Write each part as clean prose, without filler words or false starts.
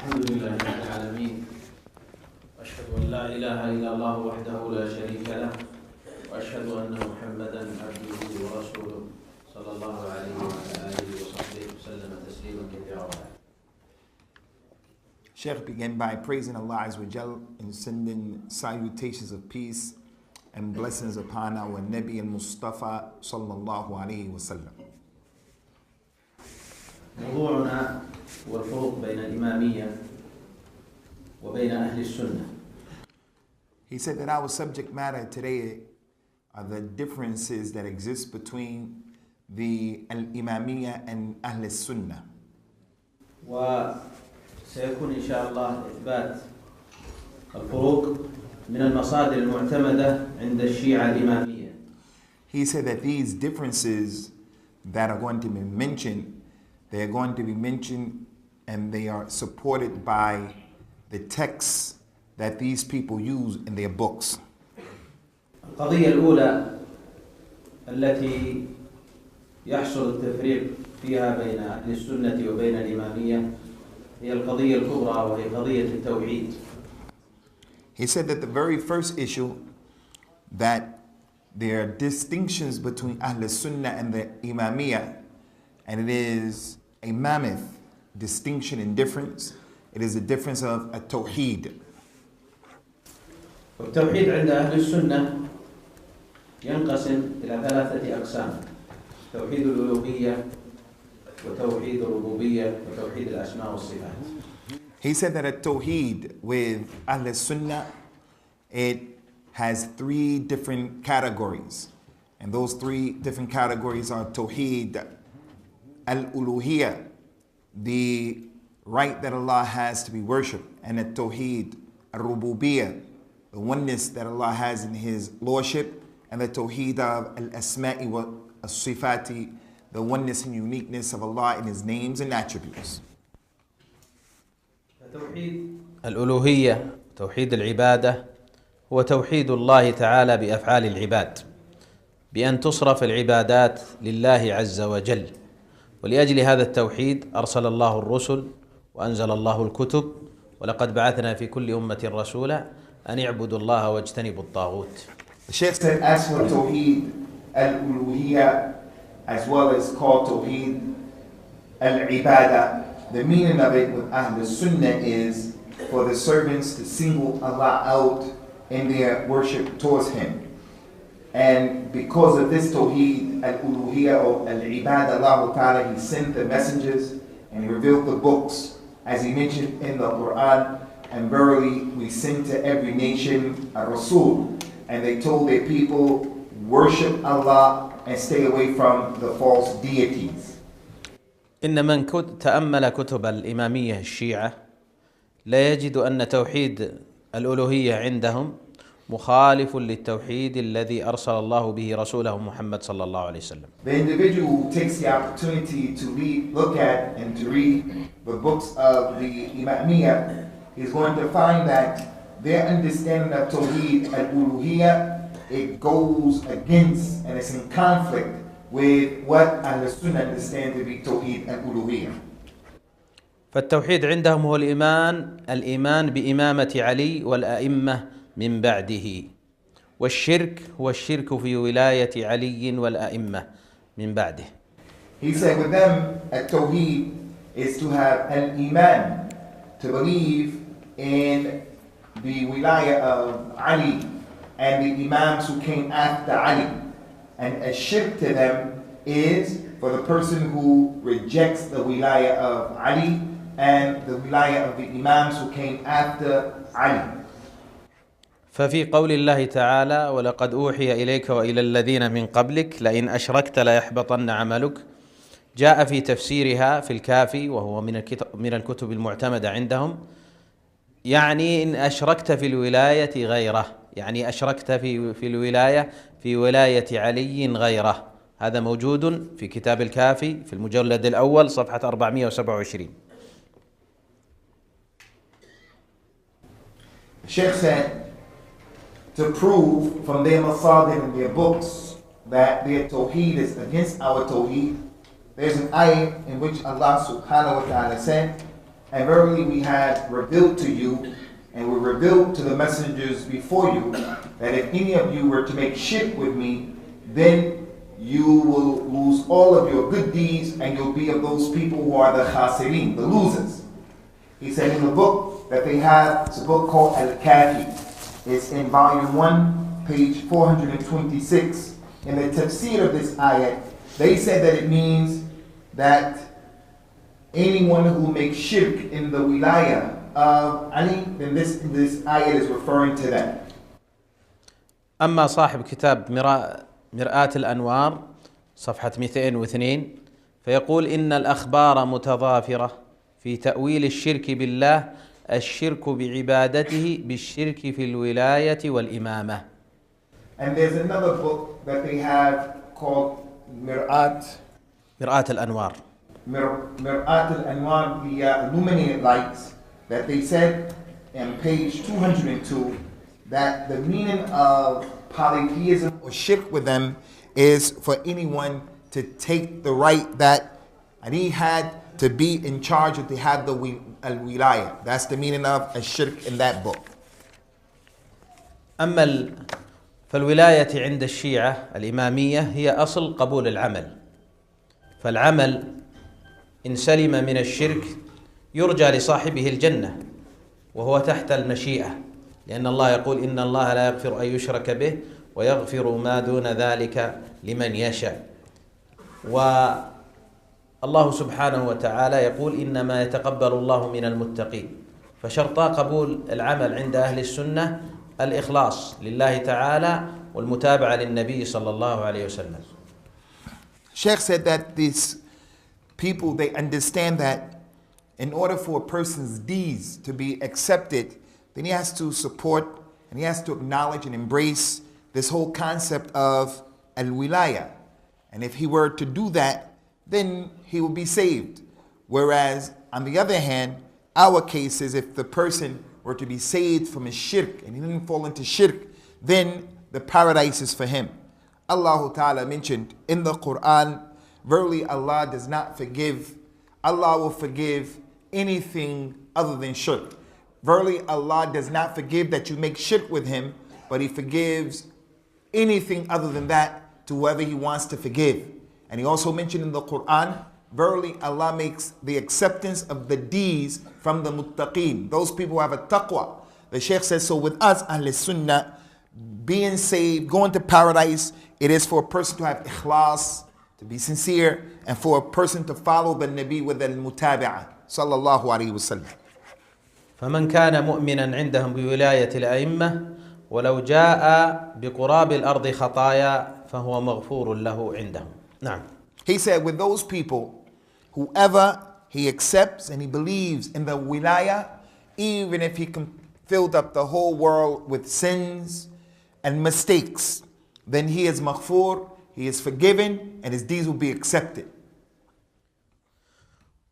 الحمد لله رب العالمين وأشهد أن لا إله إلا الله وحده لا شريك له وأشهد أن محمدا عبده ورسوله صلى الله عليه وعلى آله وصحبه وسلم تسليما كثيرا. Sheikh began by praising Allah SWT and sending salutations of peace and blessings upon our Nabi al-Mustafa sallallahu alayhi wa sallam. موضوعنا هو الفروق بين الإمامية وبين أهل السنة. He said that our subject matter today are the differences that exist between the al-Imamiyya and Ahl al-Sunnah. وسيكون إن شاء الله إثبات الفروق من المصادر المعتمدة عند الشيعة الإمامية. He said that these differences that are going to be mentioned, they are going to be mentioned and they are supported by the texts that these people use in their books. القضية الأولى التي يحصل التفريق فيها بين أهل السنة وبين الإمامية هي القضية الكبرى وهي قضية التوحيد. He said that the very first issue, that there are distinctions between Ahl Sunnah and the Imamiyah, and it is a mammoth distinction and difference. It is the difference of a tawheed. والتوحيد عند أهل السنة ينقسم إلى ثلاثة أقسام: توحيد الألوهية وتوحيد الربوبية وتوحيد الأسماء والصفات. He said that a tawheed with Ahl Sunnah, it has three different categories. And those three different categories are tawheed al-uluhiyya, the right that Allah has to be worshipped, and a tawheed al-rububiyyah, the oneness that Allah has in His lordship, and the tawheed of al-asma'i wa as-sifati, the oneness and uniqueness of Allah in His names and attributes. توحيد الألوهية توحيد العبادة هو توحيد الله تعالى بأفعال العباد، بأن تصرف العبادات لله عز وجل. ولأجل هذا التوحيد أرسل الله الرسل وأنزل الله الكتب، ولقد بعثنا في كل أمة رسولا أن يعبدوا الله واجتنبوا الطاغوت. The Sheikh said, as for Tawheed al-Uluhiyya, as well as called Tawheed al-Ibadah, the meaning of it with Ahl Sunnah is for the servants to single Allah out in their worship towards Him. And because of this Tawheed al-Uluhiyya or al-Ibadah, Allah Ta'ala, He sent the messengers and He revealed the books, as He mentioned in the Qur'an. And verily, we sent to every nation a Rasul, and they told their people, worship Allah and stay away from the false deities. إن من تأمل كتب الإمامية الشيعة لا يجد أن توحيد الألوهية عندهم مخالف للتوحيد الذي أرسل الله به رسوله محمد صلى الله عليه وسلم. The individual who takes the opportunity to look at and to read the books of the Imamiyah is going to find that their understanding of Tawheed al-Uluhiyya, it goes against and it's in conflict with what Ahl Sunnah understand to be Tawheed al-Uluhiyya. فالتوحيد عندهم هو الإيمان بإمامة علي والأئمة من بعده، والشرك هو الشرك في ولاية علي والأئمة من بعده. He said with them, at-Tawheed is to have an iman, to believe in the wilayah of Ali and the imams who came after Ali. And a shirk to them is for the person who rejects the wilayah of Ali and the wilayah of the imams who came after Ali. ففي قول الله تعالى: ولقد أوحي إليك وإلى الذين من قبلك لئن أشركت ليحبطن عملك، جاء في تفسيرها في الكافي وهو من الكتب المعتمدة عندهم، يعني إن أشركت في الولاية غيره، يعني أشركت في الولاية في ولاية علي غيره. هذا موجود في كتاب الكافي في المجلد الأول صفحة 427. Sheikh said, to prove from their masadir and their books that their tawheed is against our tawheed, there's an ayah in which Allah subhanahu wa ta'ala said, And verily we had revealed to you, and we revealed to the messengers before you, that if any of you were to make shirk with me, then you will lose all of your good deeds, and you'll be of those people who are the khasirin, the losers. He said in the book that they have, it's a book called Al-Kafi. It's in volume 1, page 426. In the tafsir of this ayat, they said that it means that anyone who makes shirk in the wilayah of Ali, then this ayat is referring to that. أما صاحب كتاب مرآة الأنوار صفحة 202 فيقول إن الأخبار متضافرة في تأويل الشرك بالله الشرك بعبادته بالشرك في الولاية والإمامة. And there's another book that they have called مرآة الأنوار. مرآة الأنوار, the illuminated lights, that they said on page 202 that the meaning of polytheism or shirk with them is for anyone to take the right that Ali had to be in charge or to have the al-wilaya. That's the meaning of a shirk in that book. أما فالولاية عند الشيعة الإمامية هي أصل قبول العمل، فالعمل إن سلم من الشرك يرجى لصاحبه الجنة وهو تحت المشيئة، لأن الله يقول إن الله لا يغفر أن يشرك به ويغفر ما دون ذلك لمن يشاء. والله سبحانه وتعالى يقول إنما يتقبل الله من المتقين، فشرطا قبول العمل عند أهل السنة الإخلاص لله تعالى والمتابعة للنبي صلى الله عليه وسلم. Sheikh said that these people, they understand that in order for a person's deeds to be accepted, then he has to support and he has to acknowledge and embrace this whole concept of al-wilaya. And if he were to do that, then he will be saved. Whereas, on the other hand, our case is if the person were to be saved from his shirk and he didn't fall into shirk, then the paradise is for him. Allah Ta'ala mentioned in the Qur'an, verily Allah does not forgive, Allah will forgive anything other than shirk. Verily Allah does not forgive that you make shirk with him, but he forgives anything other than that to whoever he wants to forgive. And he also mentioned in the Qur'an, verily Allah makes the acceptance of the deeds from the muttaqeen, those people who have a taqwa. The Sheikh says, so with us, Ahl Sunnah, being saved, going to paradise, it is for a person to have ikhlas, to be sincere, and for a person to follow the Nabi with al-mutabi'ah, sallallahu alayhi wa sallam. فمن كان مؤمنا عندهم بولاية الأئمة ولو جاء بقراب الأرض خطايا فهو مغفور له عندهم. نعم. He said, with those people, whoever he accepts and he believes in the wilaya, even if he filled up the whole world with sins and mistakes, then he is maghfur, he is forgiven, and his deeds will be accepted.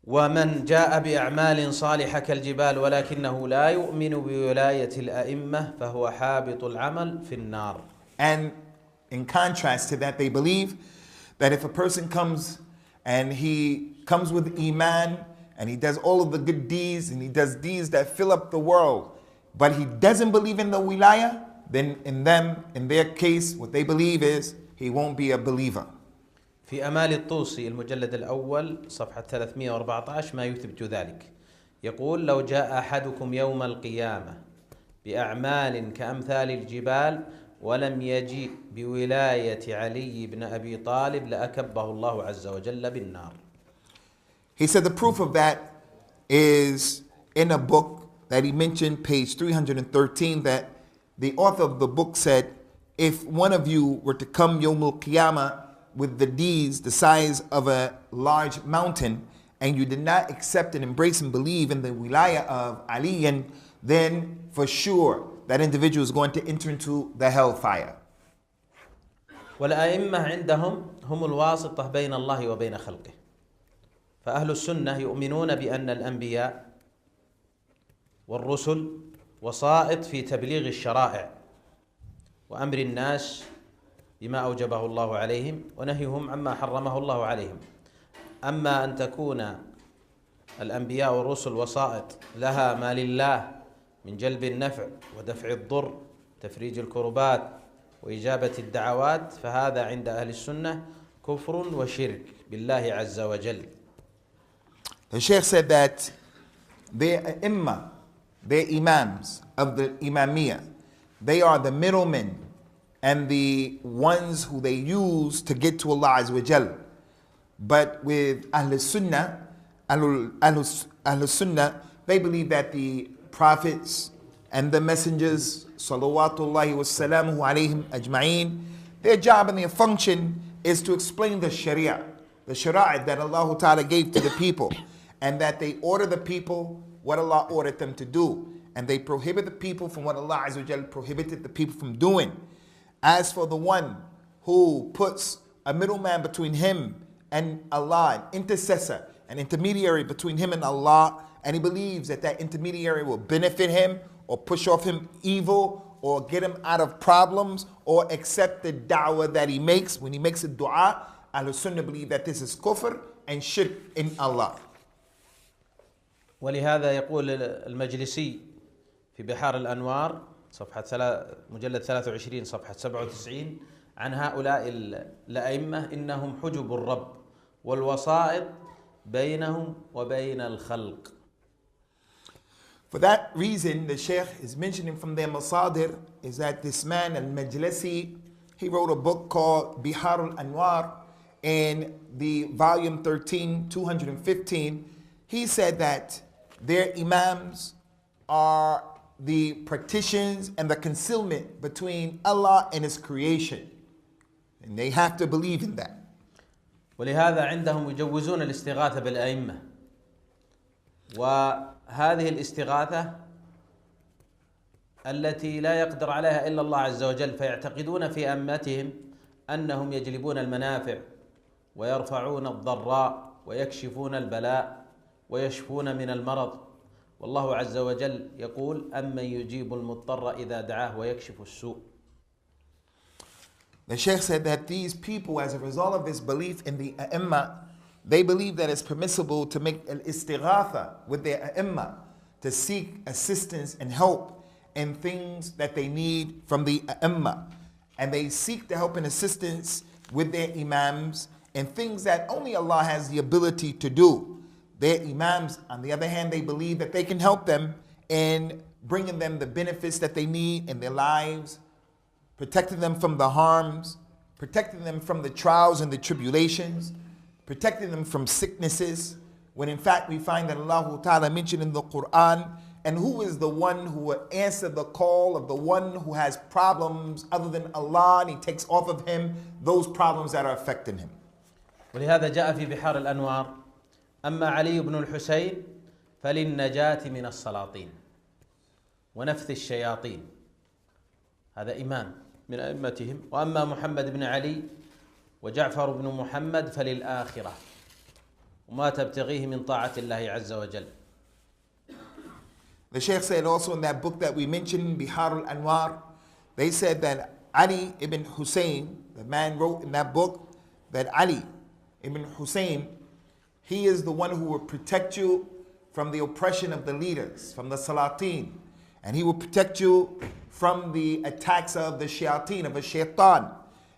ومن جاء بأعمال صالحة كالجبال ولكنه لا يؤمن بولاية الأئمة فهو حابط العمل في النار. And in contrast to that, they believe that if a person comes and he comes with iman and he does all of the good deeds and he does deeds that fill up the world, but he doesn't believe in the wilaya, then in their case, what they believe is he won't be a believer. في أمال الطوسي المجلد الأول صفحة 314 ما يثبت ذلك. يقول لو جاء أحدكم يوم القيامة بأعمال كأمثال الجبال ولم يجيء بولاية علي بن أبي طالب لأكبه الله عز وجل بالنار. He said the proof of that is in a book that he mentioned, page 313, that the author of the book said, if one of you were to come Yawm al-Qiyamah with the deeds the size of a large mountain, and you did not accept and embrace and believe in the wilaya of Ali, then for sure that individual is going to enter into the hellfire. والأئمة عندهم هم الواسطة بين الله وبين خلقه. فأهل السنة يؤمنون بأن الأنبياء والرسل وسائط في تبليغ الشرائع وأمر الناس بما أوجبه الله عليهم ونهيهم عما حرمه الله عليهم. أما أن تكون الأنبياء والرسل وسائط لها ما لله من جلب النفع ودفع الضر تفريج الكربات وإجابة الدعوات، فهذا عند أهل السنة كفر وشرك بالله عز وجل. The Sheikh said that their imams of the Imamiyah, they are the middlemen and the ones who they use to get to Allah Azza wa Jal. But with Ahl Sunnah, they believe that the prophets and the messengers, salawatullahi wassalamu alayhim ajma'een, their job and their function is to explain the sharia that Allah Ta'ala gave to the people, and that they order the people what Allah ordered them to do, and they prohibit the people from what Allah Azza wa Jal prohibited the people from doing. As for the one who puts a middleman between him and Allah, an intercessor, an intermediary between him and Allah, and he believes that that intermediary will benefit him or push off him evil or get him out of problems or accept the da'wah that he makes, when he makes a dua, Ahlul Sunnah believe that this is kufr and shirk in Allah. ولهذا يقول المجلسي في بحار الأنوار مجلد 23 صفحة 97 عن هؤلاء الأئمة إنهم حجب الرب والوسائط بينهم وبين الخلق. For that reason, the Sheikh is mentioning from their masadir is that this man, al-Majlisi, he wrote a book called Bihar al-Anwar, in the volume 13, 215. He said that their imams are the partitions and the concealment between Allah and His creation. And they have to believe in that. ولهذا عندهم يجوزون الاستغاثة بالأئمة، وهذه الاستغاثة التي لا يقدر عليها إلا الله عز وجل، فيعتقدون في أئمتهم أنهم يجلبون المنافع ويرفعون الضراء ويكشفون البلاء ويشفون من المرض، والله عز وجل يقول أمن يجيب المضطر إذا دعاه ويكشف السوء. The Sheikh said that these people, as a result of this belief in the A'imma, they believe that it's permissible to make al-istighatha with their A'imma, to seek assistance and help in things that they need from the A'imma. And they seek the help and assistance with their Imams in things that only Allah has the ability to do. Their Imams, on the other hand, they believe that they can help them in bringing them the benefits that they need in their lives, protecting them from the harms, protecting them from the trials and the tribulations, protecting them from sicknesses, when in fact we find that Allah Ta'ala mentioned in the Qur'an, and who is the one who will answer the call of the one who has problems other than Allah, and He takes off of him those problems that are affecting him. ولهذا جاء في بحار الأنوار أما علي بن الحسين فللنجاة من السلاطين ونفث الشياطين، هذا إمام من أئمتهم، وأما محمد بن علي وجعفر بن محمد فللآخرة وما تبتغيه من طاعة الله عز وجل. The Sheikh said also in that book that we mentioned, Bihar al-Anwar, they said that Ali ibn Hussein, the man wrote in that book that Ali ibn Hussein, he is the one who will protect you from the oppression of the leaders, from the Salatin, and he will protect you from the attacks of the Shayateen, of a Shaitan.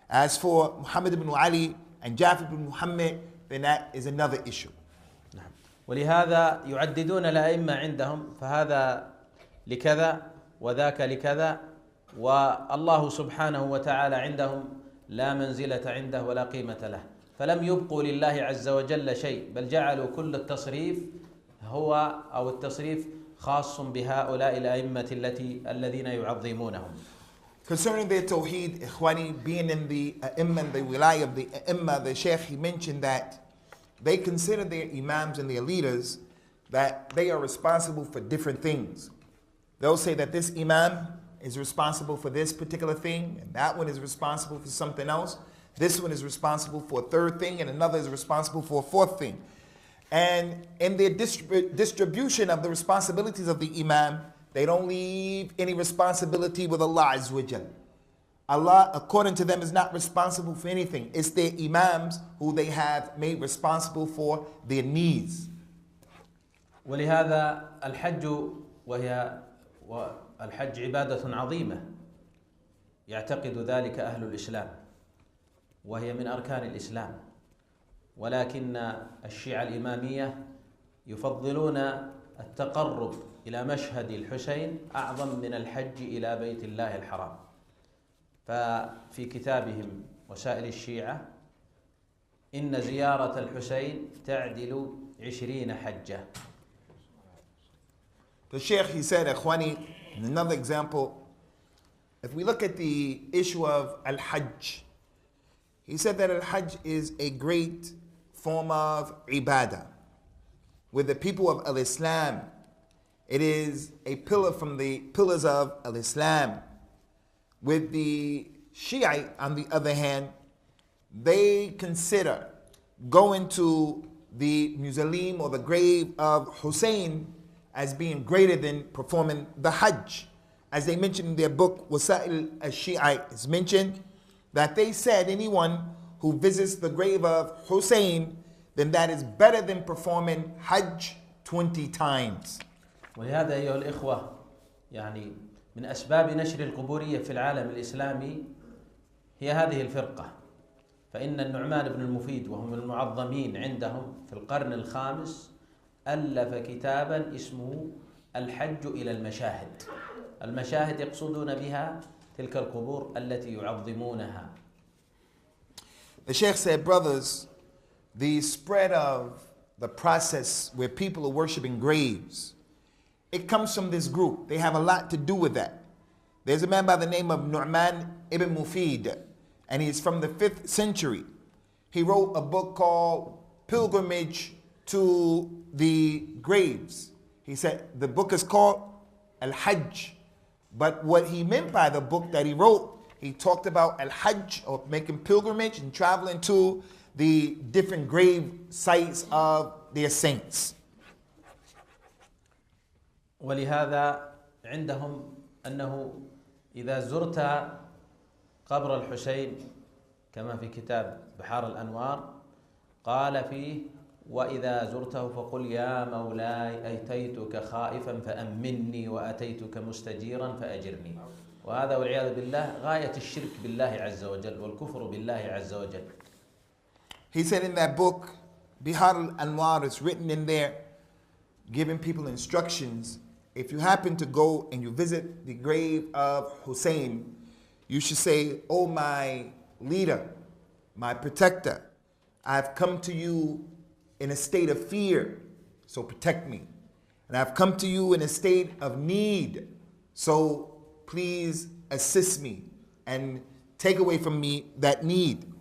As for Muhammad ibn Ali and Jafar ibn Muhammad, then that is another issue. ولهذا يعددون الأئمة عندهم، فهذا لكذا وذاك لكذا، والله سبحانه وتعالى عندهم لا منزلة عنده ولا قيمة له، فلم يبقوا لله عز وجل شيء، بل جعلوا كل التصريف هو أو التصريف خاص بهؤلاء الأئمة الذين يعظمونهم. Concerning their tawheed, Ikhwani, being in the A'imma and the wilayah of the A'imma, the Sheikh, he mentioned that they consider their Imams and their leaders that they are responsible for different things. They'll say that this Imam is responsible for this particular thing, and that one is responsible for something else. This one is responsible for a third thing, and another is responsible for a fourth thing. And in their distribution of the responsibilities of the Imam, they don't leave any responsibility with Allah Azza wa Jal. Allah, according to them, is not responsible for anything. It's their Imams who they have made responsible for their needs. ولهذا الحج والحج عبادة عظيمة يعتقد ذلك أهل الإسلام، وهي من أركان الإسلام، ولكن الشيعة الإمامية يفضلون التقرب إلى مشهد الحسين أعظم من الحج إلى بيت الله الحرام. ففي كتابهم وسائل الشيعة إن زيارة الحسين تعدل 20 حجة. The Sheikh, he said, Ikhwani, in another example, if we look at the issue of Al-Hajj, he said that Al-Hajj is a great form of ibadah. With the people of Al-Islam, it is a pillar from the pillars of Al-Islam. With the Shiite, on the other hand, they consider going to the mausoleum or the grave of Hussein as being greater than performing the Hajj. As they mentioned in their book, Wasa'il al-Shi'ite, it's mentioned that they said anyone who visits the grave of Hussein, then that is better than performing Hajj 20 times. ولهذا أيها الإخوة، يعني من أسباب نشر القبورية في العالم الإسلامي هي هذه الفرقة. فإن النعمان بن المفيد وهم المعظمين عندهم في القرن الخامس ألف كتابا اسمه الحج إلى المشاهد. المشاهد يقصدون بها تلك القبور التي يعظمونها. The Sheikh said, brothers, the spread of the process where people are worshiping graves, it comes from this group. They have a lot to do with that. There's a man by the name of Nu'man ibn Mufid, and he's from the 5th century. He wrote a book called Pilgrimage to the Graves. He said the book is called Al-Hajj. But what he meant by the book that he wrote, he talked about Al-Hajj, or making pilgrimage and traveling to the different grave sites of their saints. ولهذا عندهم أنه إذا زرت قبر الحسين كما في كتاب بحار الأنوار قال فيه: وإذا زرته فقل يا مولاي أتيتك خائفا فأمني وأتيتك مستجيرا فأجرني. وهذا والعياذ بالله غاية الشرك بالله عز وجل والكفر بالله عز وجل. He said in that book, Bihar al-Anwar, it's written in there, giving people instructions. If you happen to go and you visit the grave of Hussein, you should say, "Oh, my leader, my protector, I've come to you in a state of fear, so protect me. And I've come to you in a state of need, so please assist me and take away from me that need."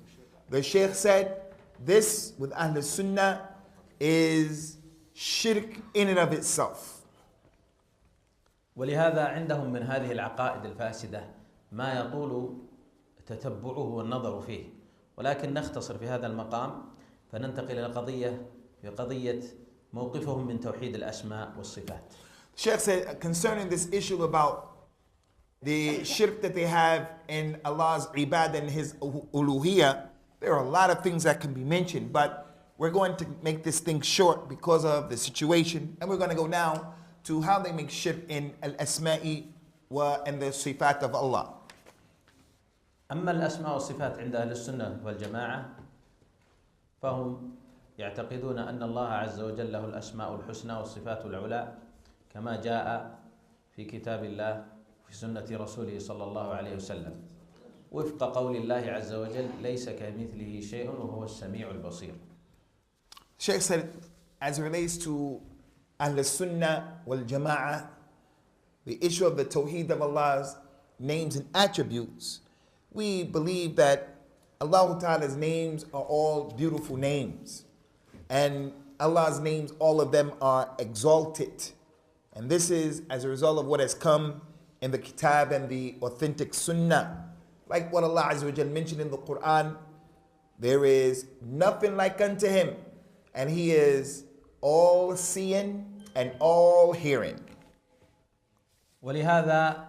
The Sheikh said, this with Ahl Sunnah is shirk in and of itself. ولهذا عندهم من هذه العقائد الفاسدة ما يطول تتبعه والنظر فيه، ولكن نختصر في هذا المقام فننتقل إلى قضية موقفهم من توحيد الأسماء والصفات. Sheikh said concerning this issue about the shirk that they have in Allah's ibadah and His uluhiyah, there are a lot of things that can be mentioned, but we're going to make this thing short because of the situation, and we're going to go now to how they make shirk in al-asma'i and the sifat of Allah. أما الأسماء والصفات عند أهل السنة والجماعة فهم يعتقدون أن الله عز وجل له الأسماء الحسنى والصفات العلى كما جاء في كتاب الله في سنة رسوله صلى الله عليه وسلم وفق قول الله عز وجل: ليس كمثله شيء وهو السميع البصير. Sheikh said, as it relates to Ahl-Sunnah wal-Jama'ah, the issue of the Tawheed of Allah's names and attributes, we believe that Allah Ta'ala's names are all beautiful names. And Allah's names, all of them are exalted. And this is as a result of what has come in the Kitab and the authentic Sunnah. Like what Allah Azza wa Jal mentioned in the Qur'an, there is nothing like unto Him, and He is all seeing and all hearing. ولهذا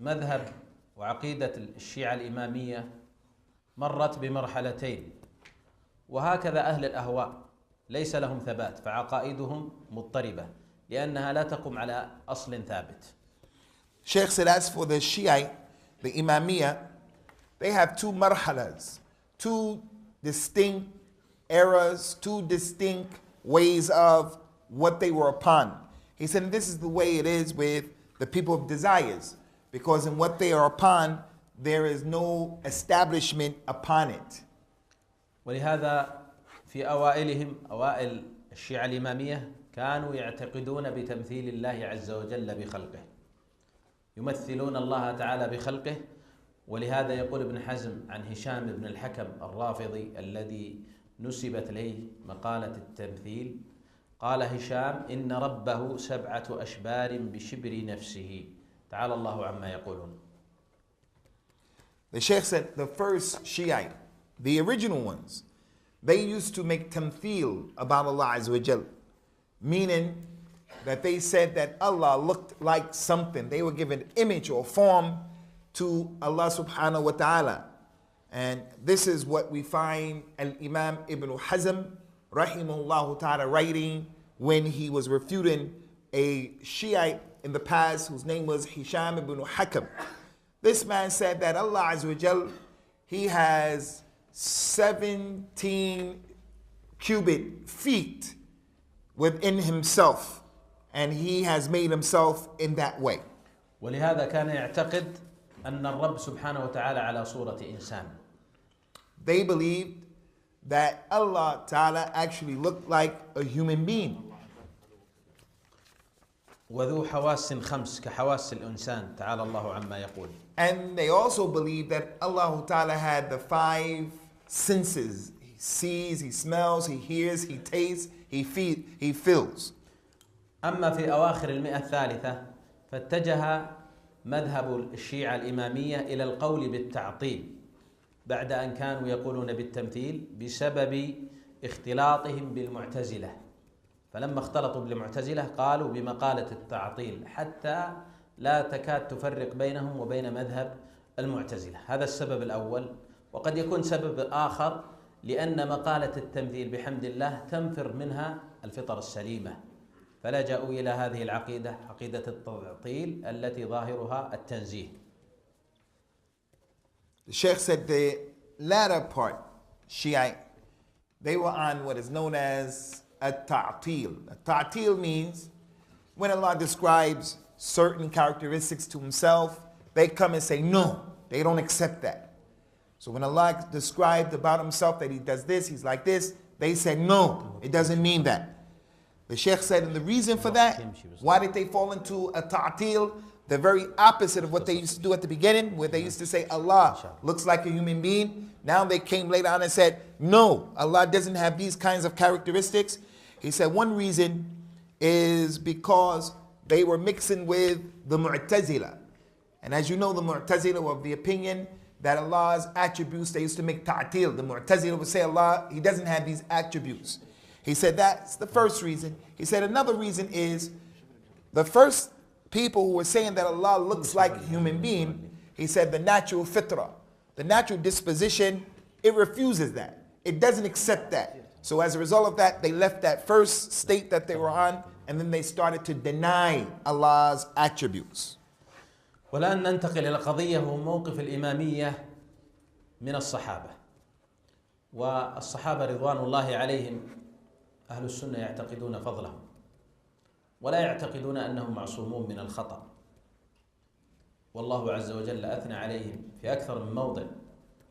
مذهب وعقيدة الشيعة الإمامية مرت بمرحلتين، وهكذا أهل الأهواء ليس لهم ثبات فعقائدهم مضطربة. لأنها لا تقوم على أصل ثابت. Sheikh said, as for the Shiite, the Imamiyah, they have two marhalas, two distinct eras, two distinct ways of what they were upon. He said, this is the way it is with the people of desires, because in what they are upon, there is no establishment upon it. ولهذا في أوائل الشيعة الإمامية كانوا يعتقدون بتمثيل الله عز وجل بخلقه، يمثلون الله تعالى بخلقه. ولهذا يقول ابن حزم عن هشام بن الحكم الرافضي الذي نسبت إليه مقالة التمثيل، قال هشام: إن ربه 7 أشبار بشبر نفسه، تعالى الله عما يقولون. The Sheikh said the first Shiite, the original ones, they used to make tamthil about Allah Azza wa Jal, meaning that they said that Allah looked like something. They were given image or form to Allah subhanahu wa ta'ala. And this is what we find Al-Imam Ibn Hazm rahimahullah ta'ala writing when he was refuting a Shiite in the past whose name was Hisham ibn Hakam. This man said that Allah Azza wa Jal, he has 17 cubic feet within himself, and he has made himself in that way. ولهذا كان يعتقد أن الرب سبحانه وتعالى على صورة إنسان. They believed that Allah Ta'ala actually looked like a human being. وذو حواس 5 كحواس الإنسان، تعالى الله عما يقول. And they also believed that Allah Ta'ala had the 5 senses. He sees, he smells, he hears, he tastes, he feels. أما في أواخر المئة الثالثة فاتجه مذهب الشيعة الإمامية إلى القول بالتعطيل بعد أن كانوا يقولون بالتمثيل بسبب اختلاطهم بالمعتزلة. فلما اختلطوا بالمعتزلة قالوا بمقالة التعطيل حتى لا تكاد تفرق بينهم وبين مذهب المعتزلة. هذا السبب الأول. وقد يكون سبب آخر لأن مقالة التمثيل بحمد الله تنفر منها الفطر السليمة، فلجأوا إلى هذه العقيدة، عقيدة التعطيل التي ظاهرها التنزيه. The Sheikh said the latter part, Shiite, they were on what is known as a ta'til. A ta'til means when Allah describes certain characteristics to himself, they come and say no, they don't accept that. So when Allah described about himself that he does this, he's like this, they said no, it doesn't mean that. The Sheikh said, and the reason for that, why did they fall into a ta'til? The very opposite of what they used to do at the beginning, where they used to say Allah looks like a human being. Now they came later on and said, no, Allah doesn't have these kinds of characteristics. He said one reason is because they were mixing with the Mu'tazila. And as you know, the Mu'tazila were of the opinion that Allah's attributes, they used to make ta'til. The Mu'tazila would say Allah, he doesn't have these attributes. He said that's the first reason. He said another reason is the first people who were saying that Allah looks like a human being, he said the natural fitra, the natural disposition, it refuses that. It doesn't accept that. So as a result of that, they left that first state that they were on, and then they started to deny Allah's attributes. والآن ننتقل إلى قضية هو موقف الإمامية من الصحابة. والصحابة رضوان الله عليهم أهل السنة يعتقدون فضلهم ولا يعتقدون أنهم معصومون من الخطأ، والله عز وجل أثنى عليهم في أكثر من موضع.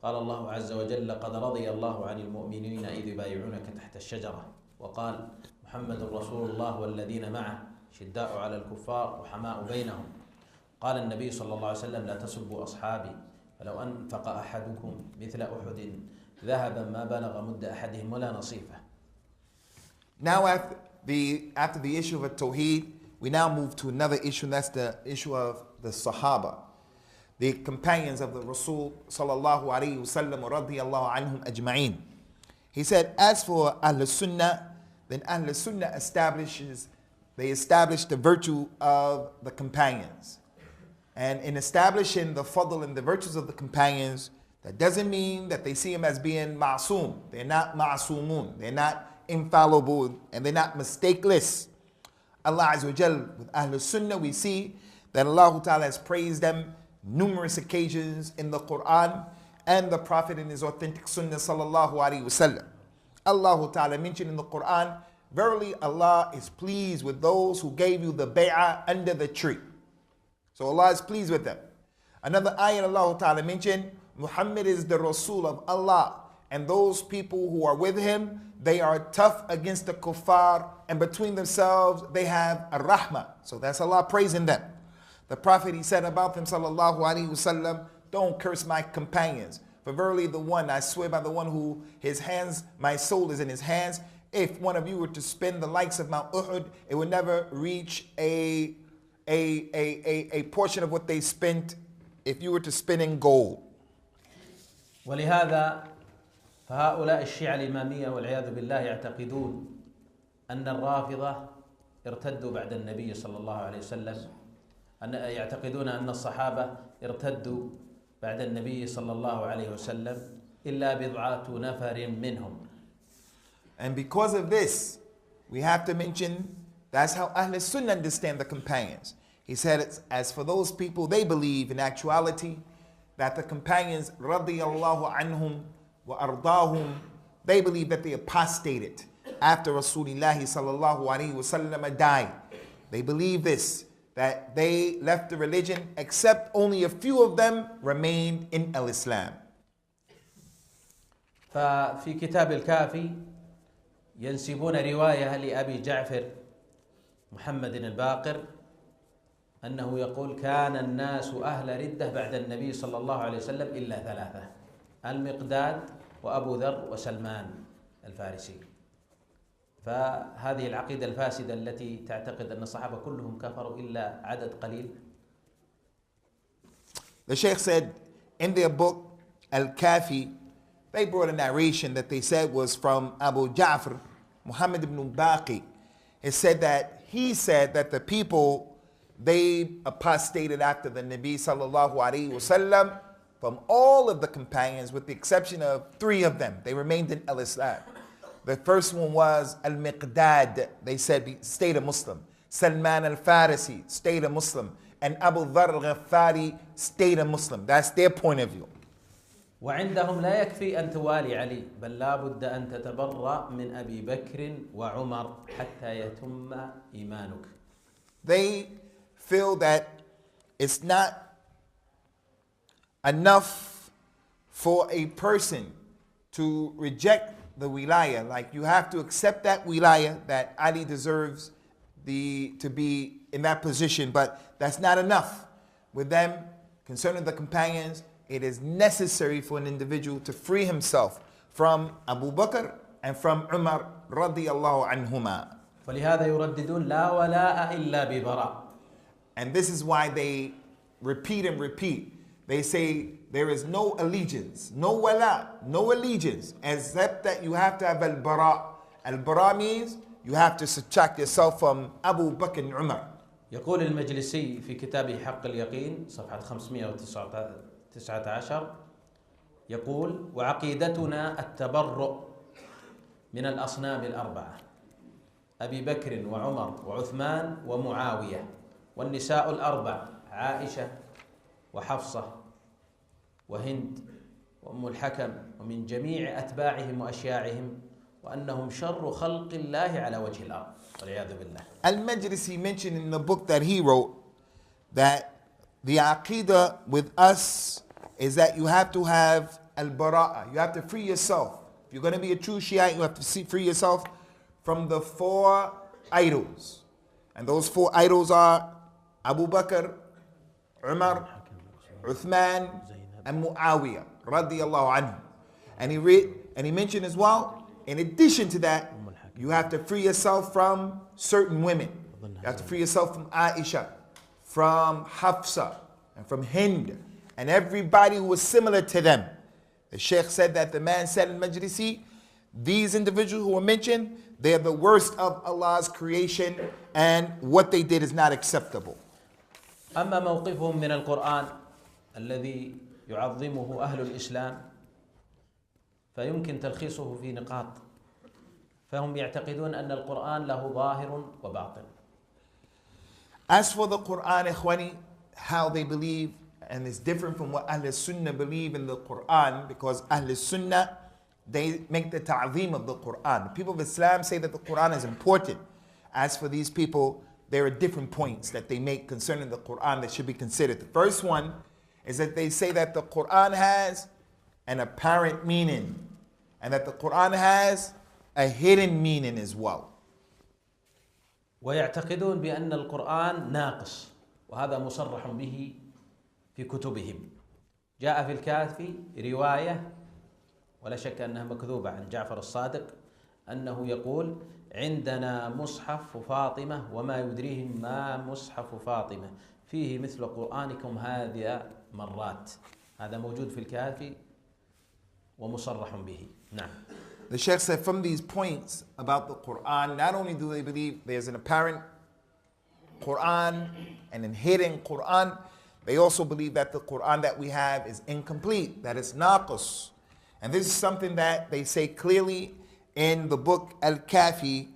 قال الله عز وجل: قد رضي الله عن المؤمنين إذ يبايعونك تحت الشجرة، وقال: محمد رسول الله والذين معه شداء على الكفار رحماء بينهم. قال النبي صلى الله عليه وسلم: لا تسبوا أصحابي، فلو أنفق أحدكم مثل أحد ذهبا ما بلغ مد أحدهم ولا نصيفه. Now after the issue of Tawheed, we now move to another issue, and that's the issue of the Sahaba, the companions of the Rasul sallallahu alayhi wasallam radiyallahu anhum ajma'in. He said, as for Ahl Sunnah, then Ahl Sunnah establish the virtue of the companions. And in establishing the fadl and the virtues of the companions, that doesn't mean that they see them as being ma'soom. They're not ma'soomun. They're not infallible, and they're not mistakeless. Allah Azza wa Jal, with Ahlul Sunnah, we see that Allah Ta'ala has praised them numerous occasions in the Qur'an and the Prophet in his authentic Sunnah sallallahu alaihi wasallam. Allah Ta'ala mentioned in the Qur'an, verily Allah is pleased with those who gave you the bay'ah under the tree. So Allah is pleased with them. Another ayah Allah Ta'ala mentioned, Muhammad is the Rasul of Allah, and those people who are with him, they are tough against the kuffar, and between themselves they have a rahmah. So that's Allah praising them. The Prophet, he said about them sallallahu alaihi wasallam, don't curse my companions, for verily the one, I swear by the one who his hands, my soul is in his hands, if one of you were to spend the likes of Mount Uhud, it would never reach a portion of what they spent if you were to spin in gold. ولهذا فهؤلاء الشيعة الإمامية والعياذ بالله يعتقدون أن الرافضة ارتدوا بعد النبي صلى الله عليه وسلم، يعتقدون أن الصحابة ارتدوا بعد النبي صلى الله عليه وسلم إلا بضعة نفر منهم. And because of this, we have to mention that's how Ahl Sunnah understand the companions. He said, as for those people, they believe in actuality that the companions, radiyallahu anhum wa ardahum, they believe that they apostated after Rasulullah sallallahu alaihi wasallam died. They believe this, that they left the religion, except only a few of them remained in al-Islam. ففي كتاب الكافي ينسبون رواية لأبي جعفر محمد الباقر أنه يقول كان الناس أهل ردة بعد النبي صلى الله عليه وسلم إلا ثلاثة: المقداد وأبو ذر وسلمان الفارسي. فهذه العقيدة الفاسدة التي تعتقد أن الصحابة كلهم كفروا إلا عدد قليل. The Sheikh said in their book Al-Kafi, they brought a narration that they said was from Abu Ja'far, Muhammad ibn Baqi. It said that he said that the people, they apostated after the Nabi sallallahu alaihi wasallam from all of the companions with the exception of 3 of them. They remained in al-Islam. The first one was Al-Miqdad, they said stayed a Muslim. Salman al-Farisi stayed a Muslim. And Abu Dharr al-Ghafari stayed a Muslim. That's their point of view. وعندهم لا يكفي أن توالي علي بل لا بد أن تتبرأ من أبي بكر وعمر حتى يتم إيمانك. They feel that it's not enough for a person to reject the wilayah. Like you have to accept that wilayah, that Ali deserves to be in that position, but that's not enough. With them, concerning the companions, it is necessary for an individual to free himself from Abu Bakr and from Umar radiyallahu anhuma. فلهذا يرددون لا ولاء إلا ببراء. And this is why they repeat and repeat. They say there is no allegiance, no wala, no allegiance, except that you have to have al-bara. Al-bara means you have to subtract yourself from Abu Bakr and Umar. يقول المجلسي في كتابه حق اليقين صفحة 519 يقول: وعقيدتنا التبرؤ من الأصنام الأربعة أبي بكر وعمر وعثمان ومعاوية، والنساء الأربع عائشة وحفصة وهند وأم الحكم، ومن جميع أتباعهم وأشياعهم، وأنهم شر خلق الله على وجه الأرض والعياذ بالله. Al-Majlisi mentioned in the book that he wrote that the aqidah with us is that you have to have al-bara'a. You have to free yourself. If you're going to be a true Shia, you have to free yourself from the 4 idols. And those 4 idols are Abu Bakr, Umar, Uthman, and Muawiyah radiyallahu anhu. And he mentioned as well, in addition to that, you have to free yourself from certain women. You have to free yourself from Aisha, from Hafsa, and from Hind, and everybody who was similar to them. The Sheikh said that the man said in Majlisi, these individuals who were mentioned, they're the worst of Allah's creation, and what they did is not acceptable. أما موقفهم من القرآن الذي يعظمه أهل الإسلام فيمكن تلخيصه في نقاط. فهم يعتقدون أن القرآن له ظاهر وباطن. As for the Qur'an, ikhwani, how they believe, and it's different from what Ahl Sunnah believe in the Qur'an, because Ahl Sunnah, they make the ta'zeem of the Qur'an. The people of Islam say that the Qur'an is important. As for these people, there are different points that they make concerning the Qur'an that should be considered. The first one is that they say that the Qur'an has an apparent meaning, and that the Qur'an has a hidden meaning as well. ويعتقدون بأن القرآن ناقص، وهذا مصرح به في كتبهم. جاء في الكافي رواية ولا شك أنها مكذوبة عن جعفر الصادق، أنه يقول: عندنا مصحف فاطمة وما يدريهم ما مصحف فاطمة فيه مثل قرآنكم هذه مرات. هذا موجود في الكافي ومصرح به. نعم. The Sheikh said from these points about the Qur'an, not only do they believe there's an apparent Qur'an and a hidden Qur'an, they also believe that the Qur'an that we have is incomplete, that it's naqis. And this is something that they say clearly in the book Al-Kafi,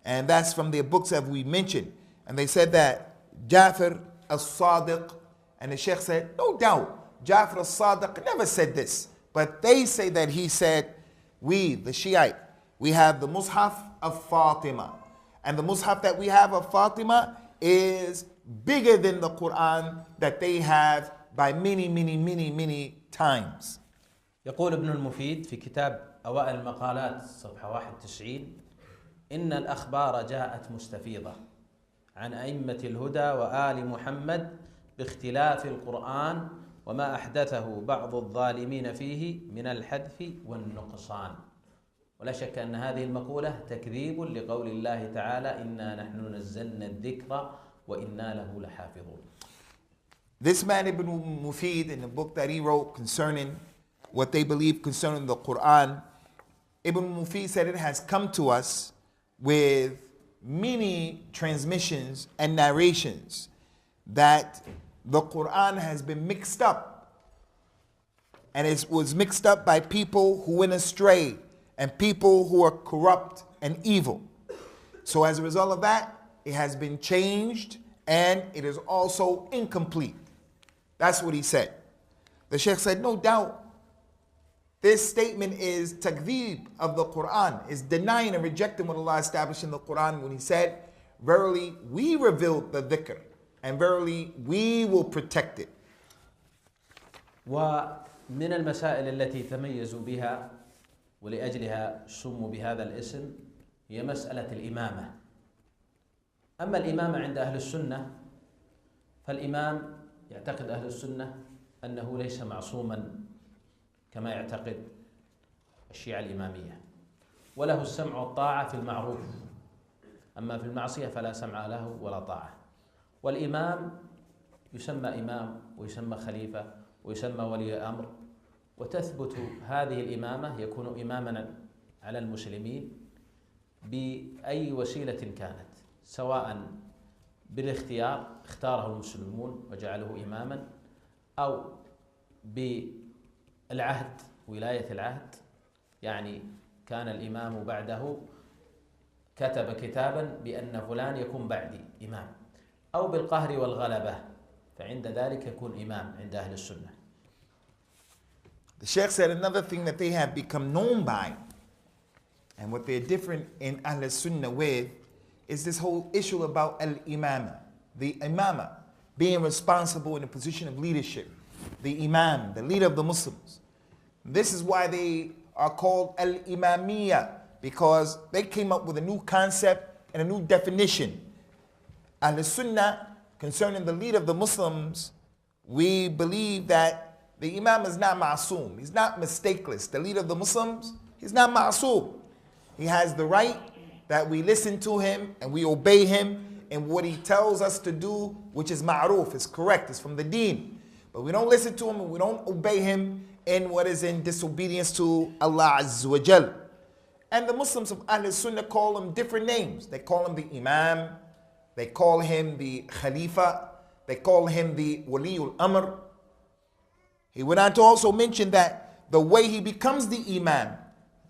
and that's from the books that we mentioned. And they said that Ja'far al-Sadiq, and the Sheikh said, no doubt, Ja'far al-Sadiq never said this. But they say that he said, we, the Shiite, we have the Mus'haf of Fatima. And the Mus'haf that we have of Fatima is bigger than the Qur'an that they have by many times. يقول ابن المفيد في كتاب أوائل المقالات صفحة 91: إن الأخبار جاءت مستفيضة عن أئمة الهدى وآل محمد باختلاف القرآن وما أحدثه بعض الظالمين فيه من الحذف والنقصان. ولا شك أن هذه المقولة تكذيب لقول الله تعالى: إنا نحن نزلنا الذكر وإنا له لحافظون. This man Ibn Mufid, in the book that he wrote concerning what they believe concerning the Qur'an, Ibn Mufid said it has come to us with many transmissions and narrations that the Qur'an has been mixed up, and it was mixed up by people who went astray and people who are corrupt and evil. So as a result of that, it has been changed and it is also incomplete. That's what he said. The Sheikh said, no doubt, this statement is takdeeb of the Qur'an, is denying and rejecting what Allah established in the Qur'an when he said, verily we revealed the dhikr, and verily we will protect it. ومن المسائل التي تميزوا بها ولأجلها سموا بهذا الاسم هي مسألة الإمامة. أما الإمامة عند أهل السنة، فالإمام يعتقد أهل السنة أنه ليس معصوما كما يعتقد الشيعة الإمامية، وله السمع والطاعة في المعروف، أما في المعصية فلا سمع له ولا طاعة. والإمام يسمى إمام ويسمى خليفة ويسمى ولي أمر، وتثبت هذه الإمامة، يكون إماما على المسلمين بأي وسيلة كانت، سواء بالاختيار، اختاره المسلمون وجعله إماما، أو بالعهد، ولاية العهد، يعني كان الإمام بعده كتب كتابا بأن فلان يكون بعدي إمام، أو بالقهر والغلبة، فعند ذلك يكون إمام عند أهل السنة. The Sheikh said another thing that they have become known by, and what they're different in Ahl Sunnah with, is this whole issue about al-imama, the imama, being responsible in a position of leadership, the imam, the leader of the Muslims. This is why they are called al-imamiyya, because they came up with a new concept and a new definition. Ahl Sunnah, concerning the leader of the Muslims, we believe that the imam is not ma'soom, he's not mistakeless. The leader of the Muslims, he's not ma'soom. He has the right that we listen to him and we obey him in what he tells us to do, which is ma'roof, is correct, it's from the deen. But we don't listen to him and we don't obey him in what is in disobedience to Allah Azza wa Jal. And the Muslims of Ahl Sunnah call him different names. They call him the imam, they call him the khalifa, they call him the waliul amr. He went on to also mention that the way he becomes the imam,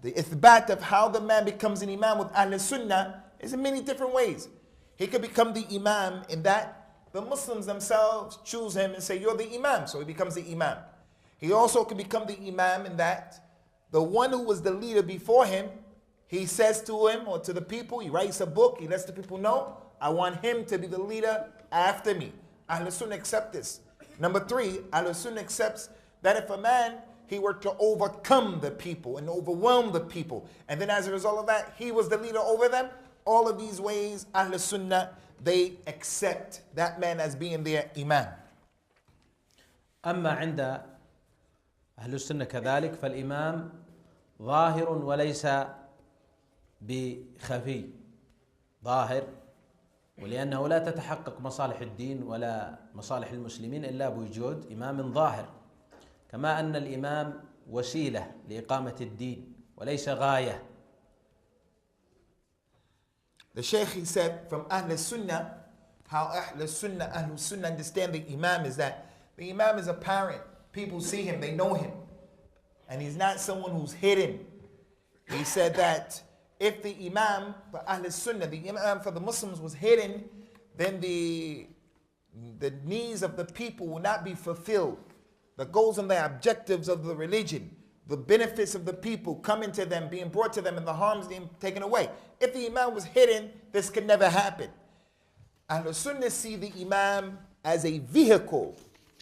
the ithbat of how the man becomes an imam with Ahl Sunnah, is in many different ways. He could become the imam in that the Muslims themselves choose him and say, you're the imam, so he becomes the imam. He also can become the imam in that the one who was the leader before him, he says to him or to the people, he writes a book, he lets the people know, I want him to be the leader after me. Ahlul Sunnah accept this. Number 3, Ahlul Sunnah accepts that if a man, he were to overcome the people and overwhelm the people, and then as a result of that, he was the leader over them, all of these ways, Ahlul Sunnah, they accept that man as being their imam. أما عند أهل السنة كذلك فالإمام ظاهر وليس بخفي، ظاهر، ولأنه لا تتحقق مصالح الدين ولا مصالح المسلمين إلا بوجود إمام ظاهر، كما أن الإمام وسيلة لإقامة الدين وليس غاية. The Sheikh, he said from Ahlul Sunnah, how Ahlul Sunnah understand the Imam is that the Imam is apparent. People see him, they know him. And he's not someone who's hidden. He said that if the Imam for Ahlul Sunnah, the Imam for the Muslims was hidden, then the needs of the people will not be fulfilled. The goals and the objectives of the religion, the benefits of the people coming to them, being brought to them, and the harms being taken away. If the Imam was hidden, this could never happen. Ahlul Sunnah see the Imam as a vehicle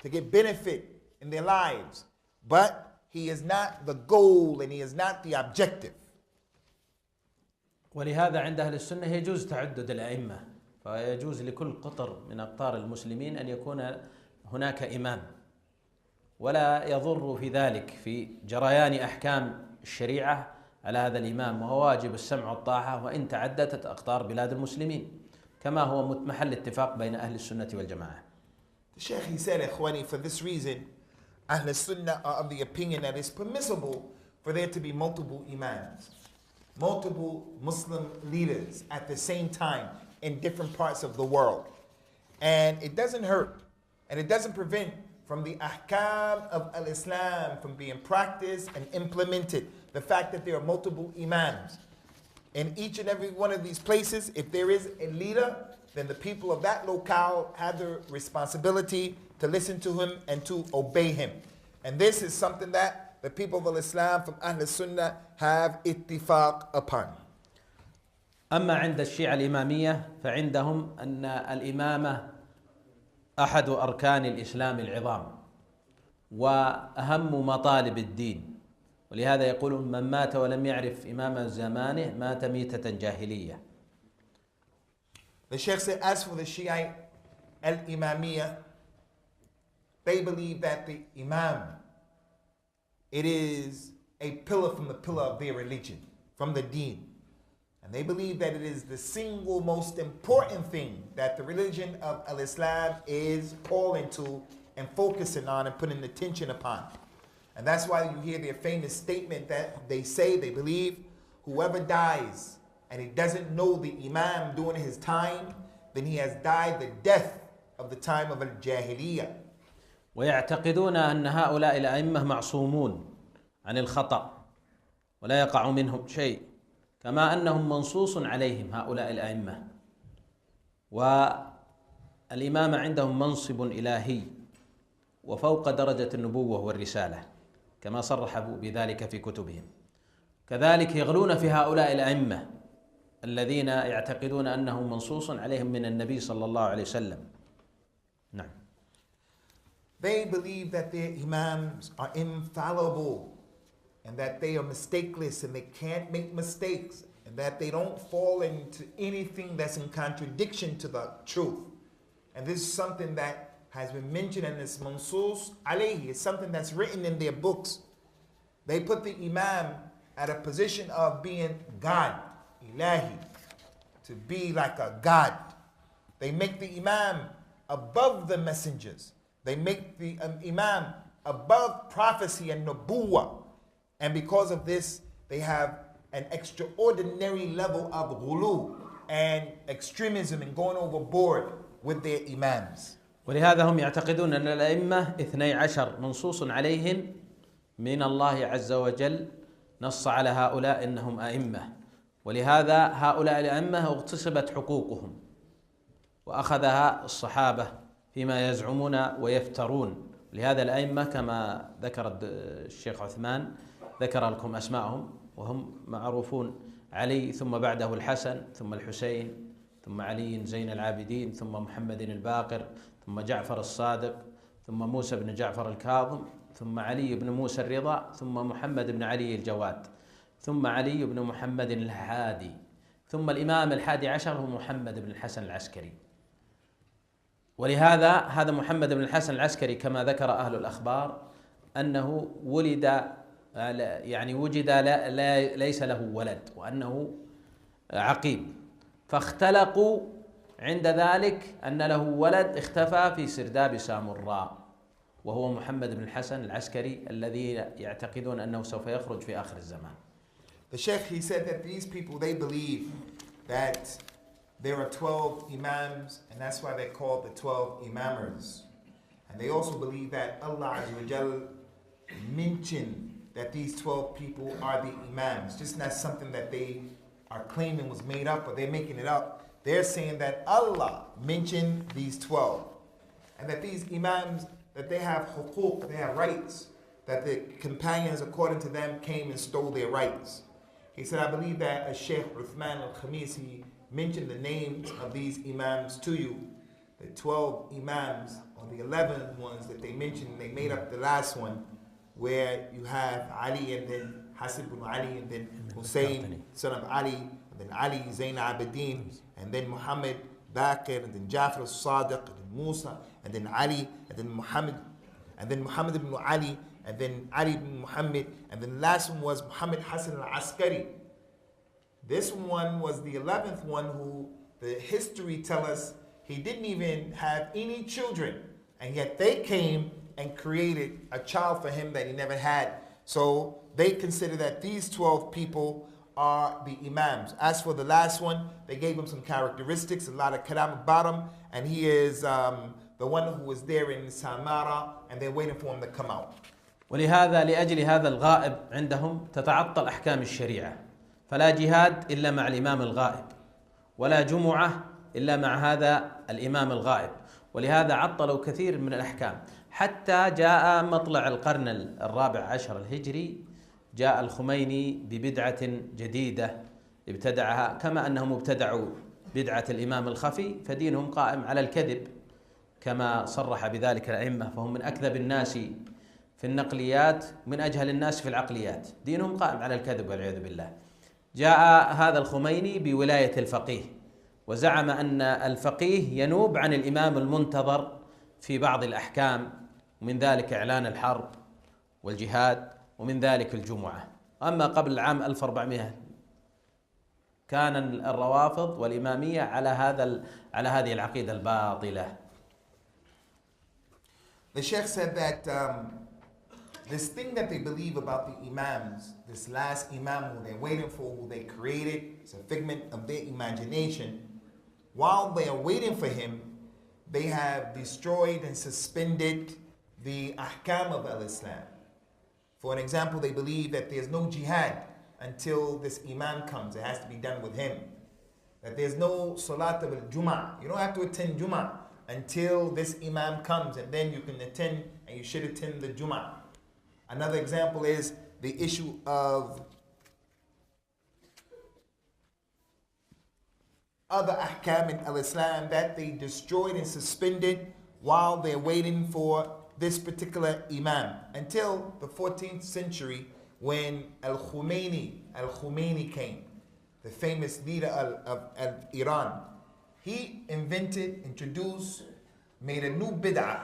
to get benefit in their lives, but he is not the goal and he is not the objective. ولهذا عند أهل السنة يجوز تعدد الأئمة، فيجوز لكل قطر من أقطار المسلمين أن يكون هناك إمام، ولا يضر في ذلك في جريان أحكام الشريعة على هذا الإمام، وهو واجب السمع والطاعة وإن تعددت أقطار بلاد المسلمين، كما هو محل اتفاق بين أهل السنة والجماعة. The Sheikh, he said, Ikhwani, for this reason, Ahl Sunnah are of the opinion that it's permissible for there to be multiple imams, multiple Muslim leaders at the same time in different parts of the world. And it doesn't hurt, and it doesn't prevent from the ahkam of al-Islam from being practiced and implemented. The fact that there are multiple imams. In each and every one of these places, if there is a leader, then the people of that locale have the responsibility to listen to him and to obey him. And this is something that the people of Islam from Ahl Sunnah have ittifaq upon. أما عند الشيعة الإمامية فعندهم أن الإمامة أحد أركان الإسلام العظام وأهم مطالب الدين، ولهذا يقولون من مات ولم يعرف إمام زمانه مات ميتة جاهلية. The Sheikh said, as for the Shiite al-Imamiyya, they believe that the Imam, it is a pillar from the pillar of their religion, from the deen. And they believe that it is the single most important thing that the religion of al-Islam is calling to and focusing on and putting attention upon. And that's why you hear their famous statement that they say, they believe, whoever dies and he doesn't know the Imam during his time, then he has died the death of the time of al-Jahiliyyah. ويعتقدون أن هؤلاء الأئمة معصومون عن الخطأ ولا يقع منهم شيء، كما أنهم منصوص عليهم هؤلاء الأئمة، والإمامة عندهم منصب إلهي وفوق درجة النبوة والرسالة كما صرحوا بذلك في كتبهم. كذلك يغلون في هؤلاء الأئمة الذين يعتقدون أنه منصوص عليهم من النبي صلى الله عليه وسلم. نعم. They believe that their imams are infallible and that they are mistakeless and they can't make mistakes and that they don't fall into anything that's in contradiction to the truth. And this is something that has been mentioned in this mansus alayhi. It's something that's written in their books. They put the imam at a position of being God, ilahi, to be like a God. They make the imam above the messengers. They make the imam above prophecy and nubuwwah. And because of this, they have an extraordinary level of ghulu and extremism and going overboard with their imams. ولهذا هم يعتقدون أن الأئمة 12 منصوص عليهم من الله عز وجل، نص على هؤلاء أنهم أئمة، ولهذا هؤلاء الأئمة اغتصبت حقوقهم وأخذها الصحابة فيما يزعمون ويفترون. لهذا الأئمة كما ذكر الشيخ عثمان ذكر لكم أسماءهم وهم معروفون: علي، ثم بعده الحسن، ثم الحسين، ثم علي زين العابدين، ثم محمد الباقر، ثم جعفر الصادق، ثم موسى بن جعفر الكاظم، ثم علي بن موسى الرضا، ثم محمد بن علي الجواد، ثم علي بن محمد الهادي، ثم الإمام الحادي عشر هو محمد بن الحسن العسكري. ولهذا هذا محمد بن الحسن العسكري كما ذكر أهل الأخبار أنه ولد وجد ليس له ولد وأنه عقيم، فاختلقوا عند ذلك أن له ولد اختفى في سرداب سامراء، وهو محمد بن الحسن العسكري الذي يعتقدون أنه سوف يخرج في آخر الزمان. The Sheikh, he said that these people, they believe that there are 12 imams, and that's why they're called the 12 imamers. And they also believe that Allah SWT mentioned that these 12 people are the imams. Just not something that they are claiming was made up or they're making it up. They're saying that Allah mentioned these 12. And that these imams, that they have huquq, they have rights. That the companions, according to them, came and stole their rights. He said, I believe that Sheikh Uthman al-Khamis, he mentioned the names of these imams to you. The 12 imams, or the 11 ones that they mentioned, they made up the last one, where you have Ali and then Hassan ibn Ali and then Hussein, son of Ali, and then Ali Zain Abidin, and then Muhammad Baqir, and then Jafar al-Sadiq, and then Musa, and then Ali, and then Muhammad ibn Ali, and then Ali ibn Muhammad, and then the last one was Muhammad Hassan al-Askari. This one was the 11th one who the history tell us he didn't even have any children, and yet they came and created a child for him that he never had. So they consider that these 12 people are the imams. As for the last one, they gave him some characteristics, a lot of kalam about him, and he is the one who was there in Samara, and they're waiting for him to come out. ولهذا لأجل هذا الغائب عندهم تتعطل أحكام الشريعة، فلا جهاد إلا مع الإمام الغائب، ولا جمعة إلا مع هذا الإمام الغائب، ولهذا عطلوا كثير من الأحكام. حتى جاء مطلع القرن الرابع عشر الهجري جاء الخميني ببدعة جديدة ابتدعها، كما أنهم ابتدعوا بدعة الإمام الخفي، فدينهم قائم على الكذب كما صرح بذلك الأئمة، فهم من أكذب الناس في النقليات من أجهل الناس في العقليات، دينهم قائم على الكذب والعياذ بالله. جاء هذا الخميني بولاية الفقيه، وزعم أن الفقيه ينوب عن الإمام المنتظر في بعض الأحكام، ومن ذلك إعلان الحرب والجهاد، ومن ذلك الجمعة. أما قبل العام 1400 كان الروافض والإمامية على هذه العقيدة الباطلة. The Sheikh said that this thing that they believe about the imams, this last imam who they're waiting for, who they created, it's a figment of their imagination. While they are waiting for him, they have destroyed and suspended the ahkam of al-Islam. For an example, they believe that there's no jihad until this imam comes. It has to be done with him. That there's no salat al-Jum'ah. You don't have to attend Jum'ah until this imam comes, and then you can attend, and you should attend the Jum'ah. Another example is the issue of other ahkam in al-Islam that they destroyed and suspended while they're waiting for this particular imam until the 14th century when Al-Khomeini came, the famous leader of Iran. He introduced, made a new bid'ah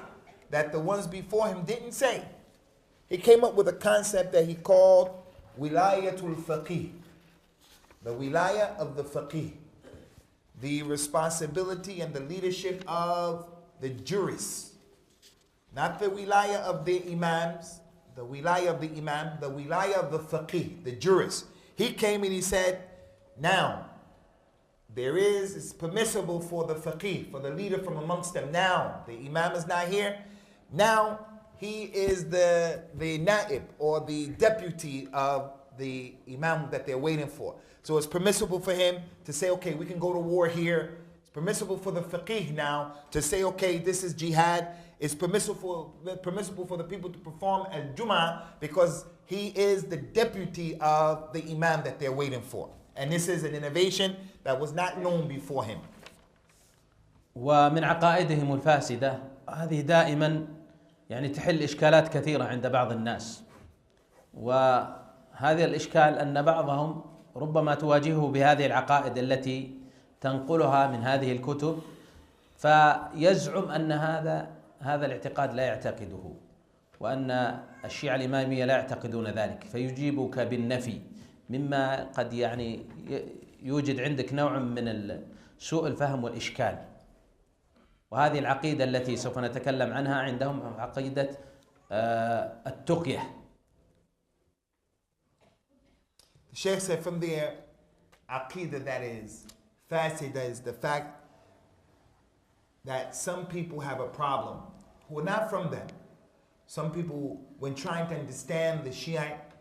that the ones before him didn't say. He came up with a concept that he called wilayatul faqih, the wilayah of the faqih, the responsibility and the leadership of the jurists, not the wilayah of the imams, the wilayah of the imam, the wilayah of the faqih, the jurist. He came and he said, now, it's permissible for the faqih, for the leader from amongst them. Now, the imam is not here. Now, he is the naib, or the deputy of the imam that they're waiting for. So it's permissible for him to say, okay, we can go to war here. It's permissible for the faqih now to say, okay, this is jihad. It's permissible for the people to perform al-Jum'ah because he is the deputy of the imam that they're waiting for. And this is an innovation that was not known before him. ومن عقائدهم الفاسدة هذه دائما يعني تحل إشكالات كثيرة عند بعض الناس، وهذا الإشكال أن بعضهم ربما تواجهه بهذه العقائد التي تنقلها من هذه الكتب، فيزعم أن هذا الاعتقاد لا يعتقده، وأن الشيعة الإمامية لا يعتقدون ذلك، فيجيبك بالنفي، مما قد يعني يوجد عندك نوع من سوء الفهم والإشكال. وهذه العقيدة التي سوف نتكلم عنها عندهم عقيدة التقية. The Sheikh said from their aqidah that is fasida is the fact that some people have a problem who are not from them. Some people, when trying to understand the Shiite,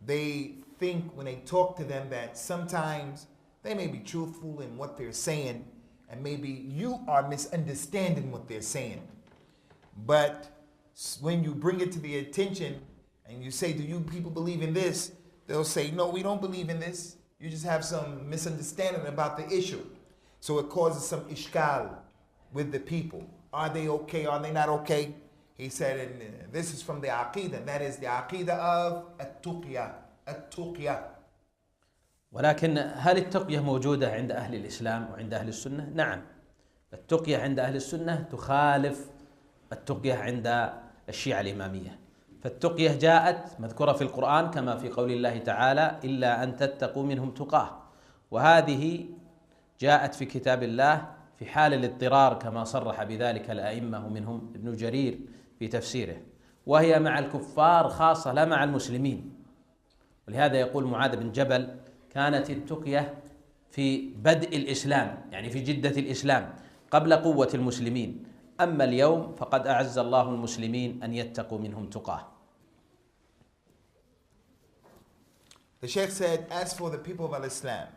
they think when they talk to them that sometimes they may be truthful in what they're saying, and maybe you are misunderstanding what they're saying. But when you bring it to the attention and you say, do you people believe in this? They'll say, no, we don't believe in this. You just have some misunderstanding about the issue. So it causes some ishkal with the people. Are they okay? Are they not okay? He said, and this is from the aqidah. That is the aqidah of at-tuqya. At-tuqya. ولكن هل التقية موجودة عند أهل الإسلام وعند أهل السنة؟ نعم، التقية عند أهل السنة تخالف التقية عند الشيعة الإمامية. فالتقية جاءت مذكورة في القرآن كما في قول الله تعالى إلا أن تتقوا منهم تقاه، وهذه جاءت في كتاب الله في حال الاضطرار كما صرح بذلك الأئمة ومنهم ابن جرير في تفسيره، وهي مع الكفار خاصة لا مع المسلمين. ولهذا يقول معاذ بن جبل كانت التقية في بدء الإسلام، يعني في جدة الإسلام قبل قوة المسلمين، أما اليوم فقد أعز الله المسلمين أن يتقوا منهم تقاه. The Sheikh said, as for the people of Islam,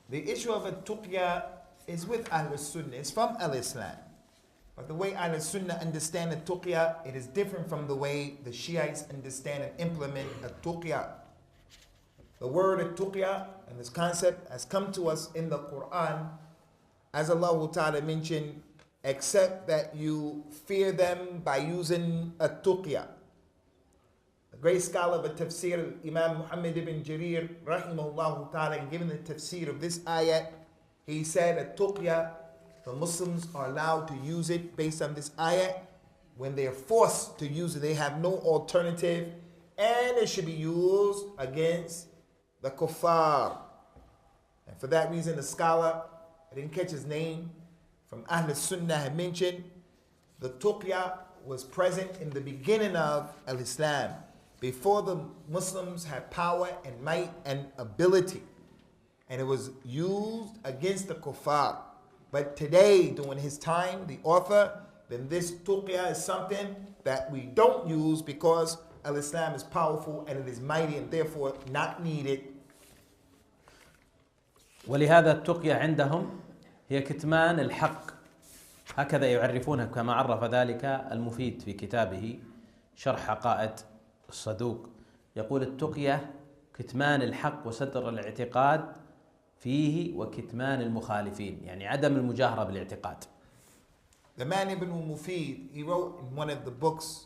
the issue of al-tuqya is with Ahl-Sunnah. It's from Al-Islam. But the way Ahl-Sunnah understand al-tuqya, it is different from the way the Shiites understand and implement al-tuqya. The word al-tuqya and this concept has come to us in the Qur'an, as Allah SWT mentioned, except that you fear them by using al-tuqya. The great scholar of the tafsir, Imam Muhammad ibn Jarir, rahimahullah ta'ala, in giving the tafsir of this ayat, he said al-tuqya, the Muslims are allowed to use it based on this ayat. When they are forced to use it, they have no alternative, and it should be used against the kuffar. And for that reason, the scholar, I didn't catch his name, from Ahl Sunnah had mentioned the tuqya was present in the beginning of Al-Islam, before the Muslims had power and might and ability, and it was used against the kuffar. But today, during his time, the author, then this tuqya is something that we don't use because Al-Islam is powerful and it is mighty and therefore not needed. ولهذا التقية عندهم هي كتمان الحق، هكذا يعرفونها كما عرف ذلك المفيد في كتابه شرح حقائد الصدوق. يقول التقية كتمان الحق وستر الاعتقاد فيه وكتمان المخالفين، يعني عدم المجاهرة بالاعتقاد. The man Ibn Mufid, he wrote in one of the books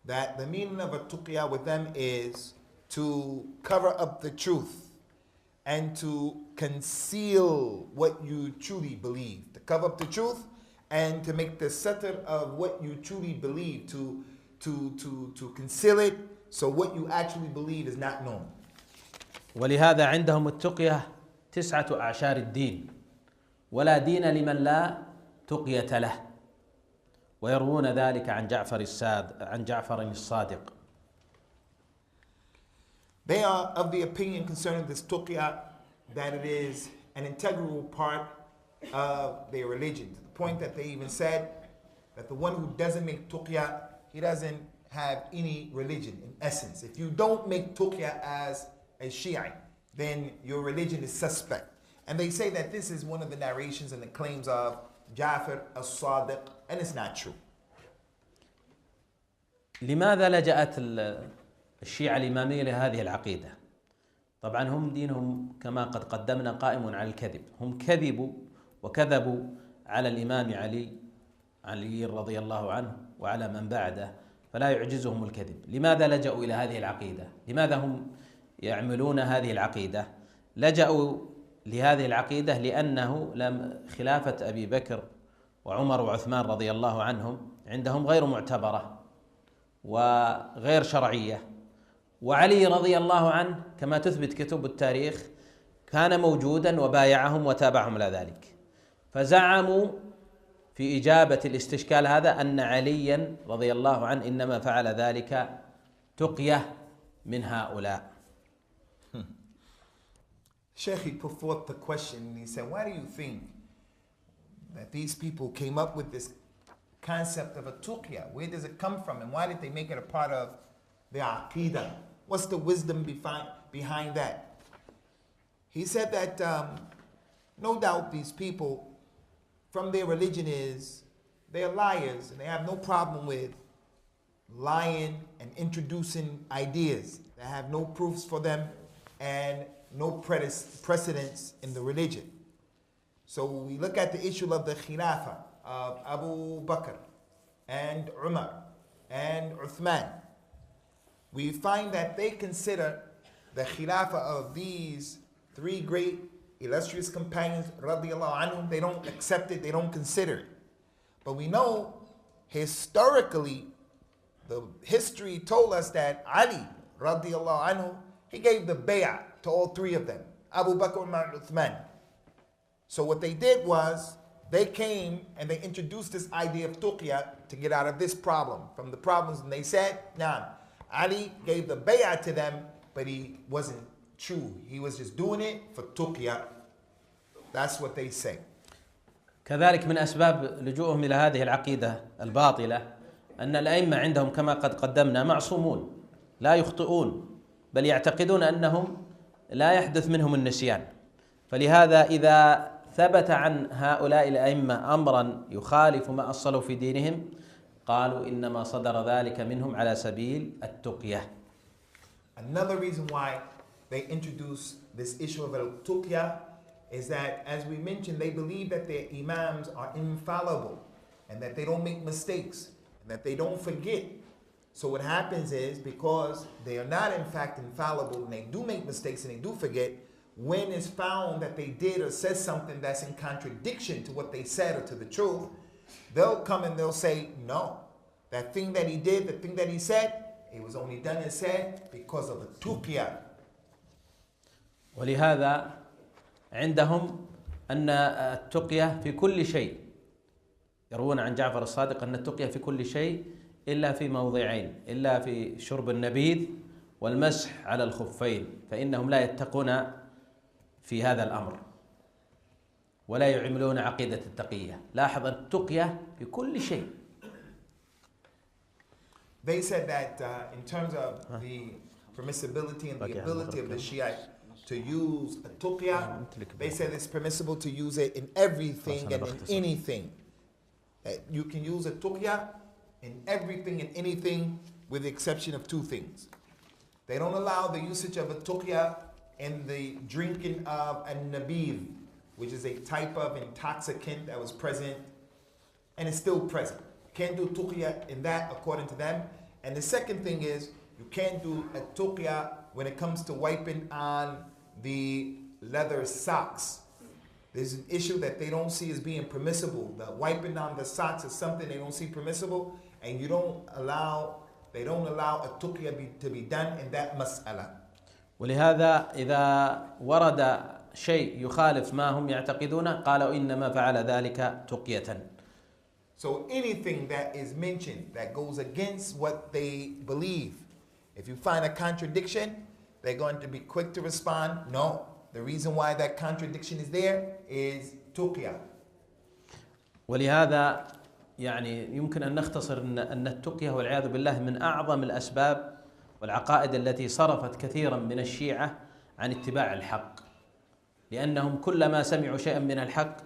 that the meaning of a tuqya with them is to cover up the truth and to conceal what you truly believe. To cover up the truth and to make the satr of what you truly believe, to conceal it so what you actually believe is not known. ولهذا عندهم التقية 9 أعشار الدين، ولا دين لمن لا تقية له، ويروون ذلك عن جعفر الصادق. They are of the opinion concerning this tuqya that it is an integral part of their religion, to the point that they even said that the one who doesn't make tuqya, he doesn't have any religion in essence. If you don't make tuqya as a Shiite, then your religion is suspect. And they say that this is one of the narrations and the claims of Ja'far as-Sadiq, and it's not true. لماذا لجأت الشيعة الإمامية لهذه العقيدة؟ طبعا هم دينهم كما قد قدمنا قائم على الكذب، هم كذبوا وكذبوا على الإمام علي رضي الله عنه وعلى من بعده، فلا يعجزهم الكذب. لماذا لجأوا إلى هذه العقيدة؟ لماذا هم يعملون هذه العقيدة؟ لجأوا لهذه العقيدة لأنه خلافة أبي بكر وعمر وعثمان رضي الله عنهم عندهم غير معتبرة وغير شرعية، وعلي رضي الله عنه كما تثبت كتب التاريخ كان موجودا وبايعهم وتابعهم على ذلك، فزعموا في إجابة الاستشكال هذا أن عليا رضي الله عنه إنما فعل ذلك تقية من هؤلاء. Sheikh, he put forth the question and he said, why do you think that these people came up with this concept of a tuqya? Where does it come from and why did they make it a part of their aqidah? What's the wisdom behind that? He said that no doubt these people from their religion is they're liars and they have no problem with lying and introducing ideas that have no proofs for them and no precedence in the religion. So we look at the issue of the Khilafah of Abu Bakr and Umar and Uthman. We find that they consider the Khilafah of these three great illustrious companions, radiallahu anhum, they don't accept it, they don't consider it. But we know historically, the history told us that Ali, radiallahu anhu, he gave the bay'ah to all three of them, Abu Bakr, Umar, and Uthman. So what they did was, they came and they introduced this idea of tuqya to get out of this problem, from the problems, and they said, nah, Ali gave the bay'ah to them, but he wasn't true. He was just doing it for tuqya. That's what they say. كذلك من أسباب لجوءهم إلى هذه العقيدة الباطلة أن الأئمة عندهم كما قد قدمنا معصومون لا يخطئون، بل يعتقدون أنهم لا يحدث منهم النسيان، فلهذا إذا ثبت عن هؤلاء الأئمة أمرا يخالف ما أصلوا في دينهم قالوا إنما صدر ذلك منهم على سبيل التقية. Another reason why they introduce this issue of al-tuqya is that, as we mentioned, they believe that their imams are infallible and that they don't make mistakes and that they don't forget. So what happens is, because they are not in fact infallible and they do make mistakes and they do forget, when it's found that they did or said something that's in contradiction to what they said or to the truth, they'll come and they'll say, no, that thing that he did, the thing that he said, it was only done and said because of the tuqya. ولهذا عندهم أن التقية في كل شيء، يروون عن جعفر الصادق أن التقية في كل شيء إلا في موضعين، إلا في شرب النبيذ والمسح على الخفين، فإنهم لا يتقون في هذا الأمر ولا يعملون عقيدة التقية. لاحظ التقية في كل شيء. They said that in terms of the permissibility and the ability of the Shiite to use a tuqya, they said it's permissible to use it in everything and in anything. You can use a tuqya in everything and anything with the exception of two things. They don't allow the usage of a tuqya in the drinking of a nabidh, which is a type of intoxicant that was present and is still present. You can't do tuqya in that according to them. And the second thing is, you can't do a tuqya when it comes to wiping on the leather socks. There's an issue that they don't see as being permissible. The wiping on the socks is something they don't see permissible, and they don't allow a tuqya to be done in that mas'ala. ولهذا إذا ورد شيء يخالف ما هم يعتقدونه قالوا إنما فعل ذلك تقية. So anything that is mentioned that goes against what they believe, if you find a contradiction, they're going to be quick to respond, no. The reason why that contradiction is there is tuqya. ولهذا يعني يمكن أن نختصر أن التقية والعياذ بالله من أعظم الأسباب والعقائد التي صرفت كثيرا من الشيعة عن اتباع الحق، لأنهم كلما سمعوا شيئا من الحق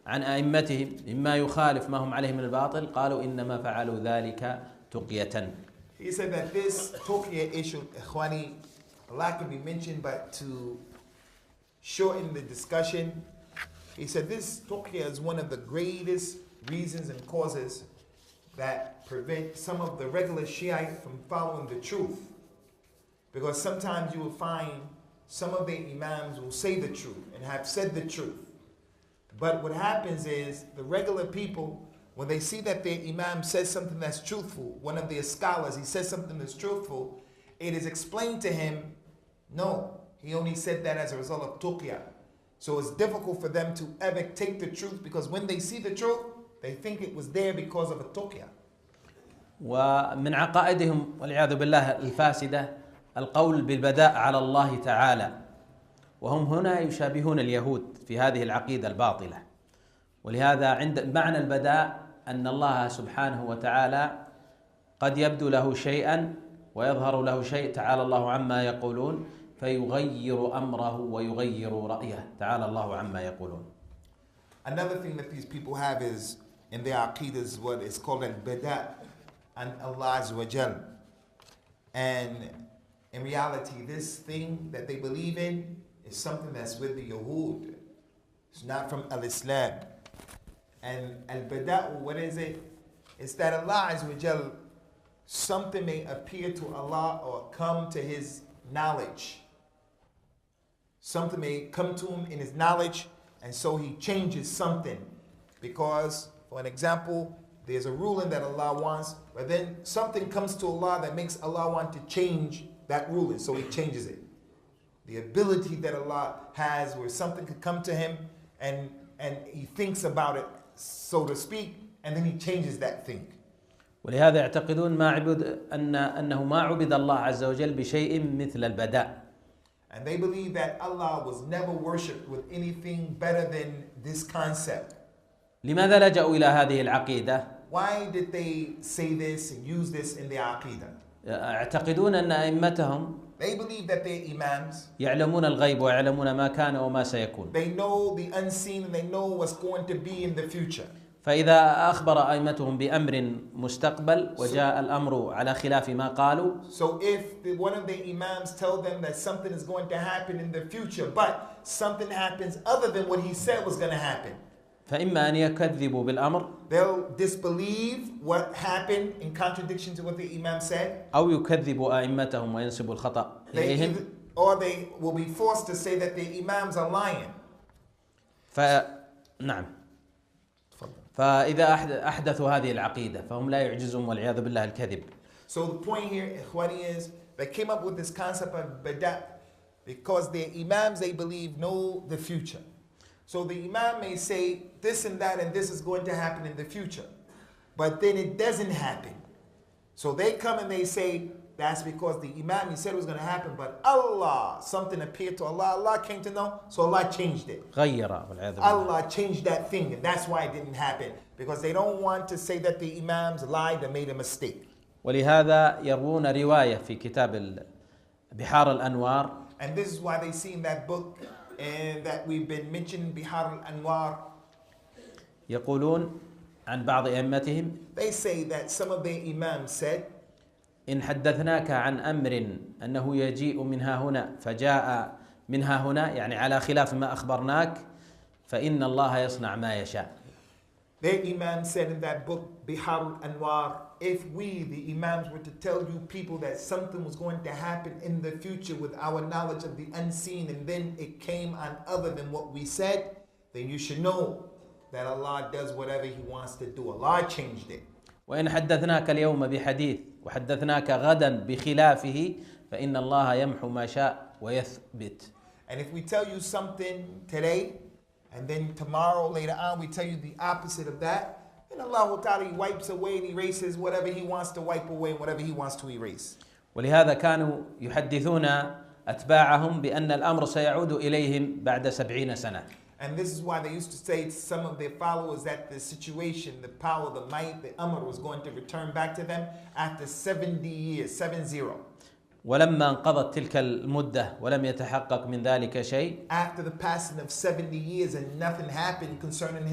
عن أئمتهم مما يخالف ما هم عليه من الباطل قالوا إنما فعلوا ذلك تقية. He said that this Taqiyya issue, Ikhwani, a lot can be mentioned, but to shorten the discussion, he said this Taqiyya is one of the greatest reasons and causes that prevent some of the regular Shiite from following the truth. Because sometimes you will find some of the Imams will say the truth and have said the truth. But what happens is the regular people, when they see that their Imam says something that's truthful, one of their scholars, he says something that's truthful, it is explained to him, no, he only said that as a result of Taqiyya. So it's difficult for them to ever take the truth, because when they see the truth, they think it was there because of a Taqiyya. ومن عقائدهم والعياذ بالله الفاسدة القول بالبداء على الله تعالى، وهم هنا يشابهون اليهود في هذه العقيدة الباطلة. ولهذا عند معنى البداء أن الله سبحانه وتعالى قد يبدو له شيئا ويظهر له شيء، تعالى الله عما يقولون، فيغير أمره ويغير رأيه، تعالى الله عما يقولون. Another thing that these people have is in their aqidah what is called al-bada' and Allah Azza wa Jal. And in reality, this thing that they believe in is something that's with the Yahud. It's not from al-Islam. And al-bada', what is it? It's that Allah Azza wa Jal, something may appear to Allah or come to His knowledge. Something may come to Him in His knowledge, and so He changes something. Because, for an example, there's a ruling that Allah wants, but then something comes to Allah that makes Allah want to change that ruling, so He changes it. The ability that Allah has where something could come to Him and He thinks about it, so to speak, and then He changes that thing. ولهذا يعتقدون أنه ما عبد الله عز وجل بشيء مثل البداء. And they believe that Allah was never worshipped with anything better than this concept. لماذا لجأوا إلى هذه العقيدة؟ Why did they say this and use this in their aqidah? يعتقدون أن أئمتهم They believe that their imams, يعلمون الغيب ويعلمون ما كان وما سيكون. they know the unseen and they know what's going to be in the future. فإذا أخبر أئمتهم بأمر مستقبل وجاء الأمر على خلاف ما قالوا. So if one of the imams tell them that something is going to happen in the future, but something happens other than what he said was going to happen, فإما أن يكذبوا بالأمر they'll disbelieve what happened in contradiction to what the imam said, أو يكذبوا أئمتهم وينسبوا الخطأ إليهم. or they will be forced to say that the imams are lying. نعم. فإذا أحدثوا هذه العقيدة فهم لا يعجزون والعياذ بالله الكذب. So the point here, Ikhwani, is they came up with this concept of bada' because their imams, they believe, know the future. So the imam may say this and that and this is going to happen in the future, but then it doesn't happen. So they come and they say that's because the imam, he said it was going to happen, but Allah, something appeared to Allah, Allah came to know, so Allah changed it. Allah changed that thing, and that's why it didn't happen, because they don't want to say that the imams lied and made a mistake. ولهذا يروون رواية في كتاب بحار الأنوار. And this is why they see in that book and that we've been mentioning, Bihar al-Anwar. يقولون عن بعض أئمتهم. They say that some of the imams said, إن حدثناك عن أمر أنه يجيء منها هنا فجاء منها هنا، يعني على خلاف ما أخبرناك، فإن الله يصنع ما يشاء. Their imam said in that book, Bihar al-Anwar, if we, the imams, were to tell you people that something was going to happen in the future with our knowledge of the unseen, and then it came on other than what we said, then you should know that Allah does whatever He wants to do. Allah changed it. وإن حدثناك اليوم بحديث وحدثناك غدا بخلافه فإن الله يمحو ما شاء ويثبت. And if we tell you something today, and then tomorrow, later on, we tell you the opposite of that, then Allah SWT wipes away and erases whatever He wants to wipe away and whatever He wants to erase. ولهذا كانوا يحدثون أتباعهم بأن الأمر سيعود إليهم بعد 70 سنة. And this is why they used to say to some of their followers that the situation, the power, the might, the amr was going to return back to them after 70 years, 70. ولما انقضت تلك المدة ولم يتحقق من ذلك شيء. After the passing of 70 years and nothing happened concerning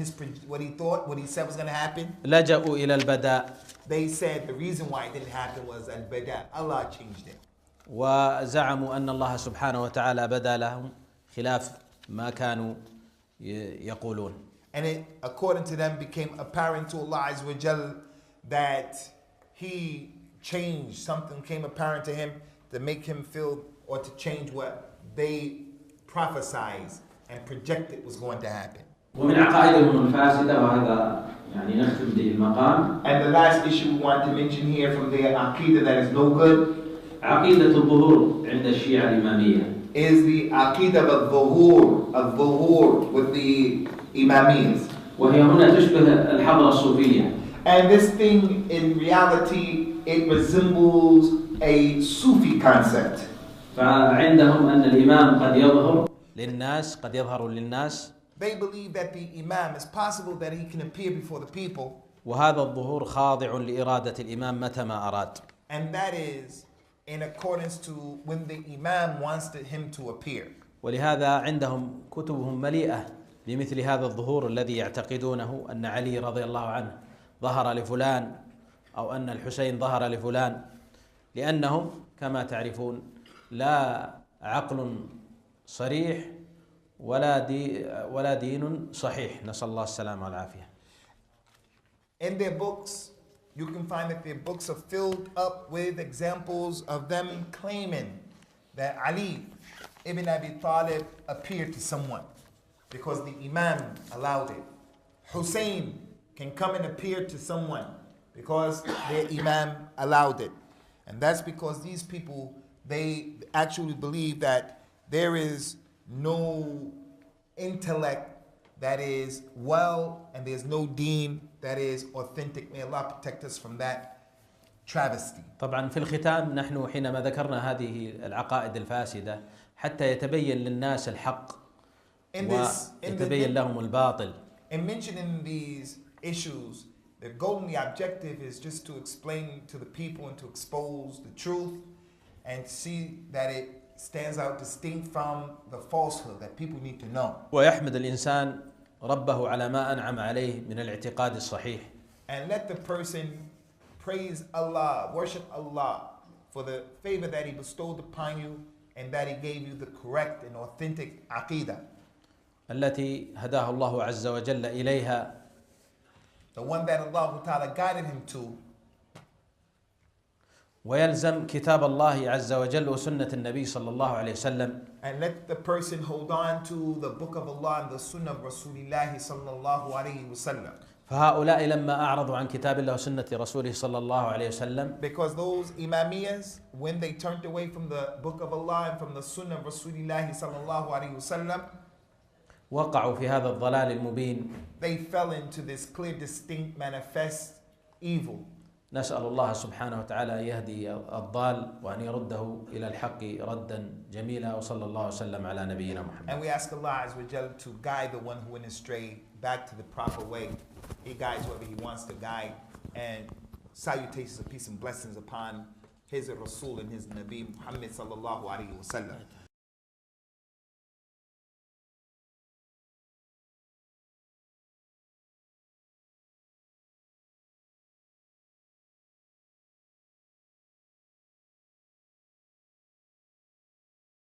what he said was going to happen. لجأوا إلى البداء. They said the reason why it didn't happen was al-bada. Allah changed it. وزعموا أن الله سبحانه وتعالى بدا لهم خلاف ما كانوا يقولون. And it, according to them, became apparent to Allah Azza wa Jal that he changed. Something came apparent to him to make him feel or to change what they prophesied and projected was going to happen. ومن عقائدهم الفاسدة وهذا يعني نختم به المقام. And the last issue we want to mention here from their aqidah that is no good. عقيدة الظهور عند الشيعة الإمامية. Is the aqidah of dhuhur with the imamiyas. وهي هنا تشبه الحضرة الصوفية. And this thing in reality it resembles a Sufi concept. فعندهم أن الإمام قد يظهر للناس قد يظهر للناس. They believe that the imam is possible that he can appear before the people. وهذا الظهور خاضع لإرادة الإمام متى ما أراد. And that is in accordance to when the imam wants him to appear. ولهذا عندهم كتبهم مليئة بمثل هذا الظهور الذي يعتقدونه أن علي رضي الله عنه ظهر لفلان أو أن الحسين ظهر لفلان، لأنهم كما تعرفون لا عقل صريح ولا دين صحيح، نسأل الله السلامة والعافية. In their books, you can find that their books are filled up with examples of them claiming that Ali ibn Abi Talib appeared to someone because the Imam allowed it. Hussein can come and appear to someone because their Imam allowed it. And that's because these people, they actually believe that there is no intellect that is well and there's no deen that is authentic. May Allah protect us from that travesty. طبعا في الختام نحن حينما ذكرنا هذه العقائد الفاسدة حتى يتبين للناس الحق ويتبين لهم الباطل. In mentioning these issues, the goal and the objective is just to explain to the people and to expose the truth and see that it stands out distinct from the falsehood that people need to know. ويحمد الإنسان ربه على ما أنعم عليه من الاعتقاد الصحيح. And let the person praise Allah, worship Allah for the favor that He bestowed upon you and that He gave you the correct and authentic aqidah. التي هداه الله عز وجل إليها. The one that Allah Ta'ala guided him to. ويلزم كتاب الله عز وجل وسنة النبي صلى الله عليه وسلم. And let the person hold on to the book of Allah and the sunnah of Rasulullah sallallahu alayhi wasallam. فهؤلاء لما أعرضوا عن كتاب الله وسنة رسوله صلى الله عليه وسلم. Because those imamiyas, when they turned away from the book of Allah and from the sunnah of Rasulullah sallallahu alayhi wasallam, وقعوا في هذا الضلال المبين. They fell into this clear, distinct, manifest evil. نسأل الله سبحانه وتعالى يهدي الضال وأن يرده إلى الحق ردا جميلا وصلى الله وسلم على نبينا محمد. And we ask Allah Azza wa Jalla to guide the one who went astray back to the proper way. He guides whoever He wants to guide. And salutations of peace and blessings upon His Rasul and His Nabi Muhammad sallallahu alaihi wasallam.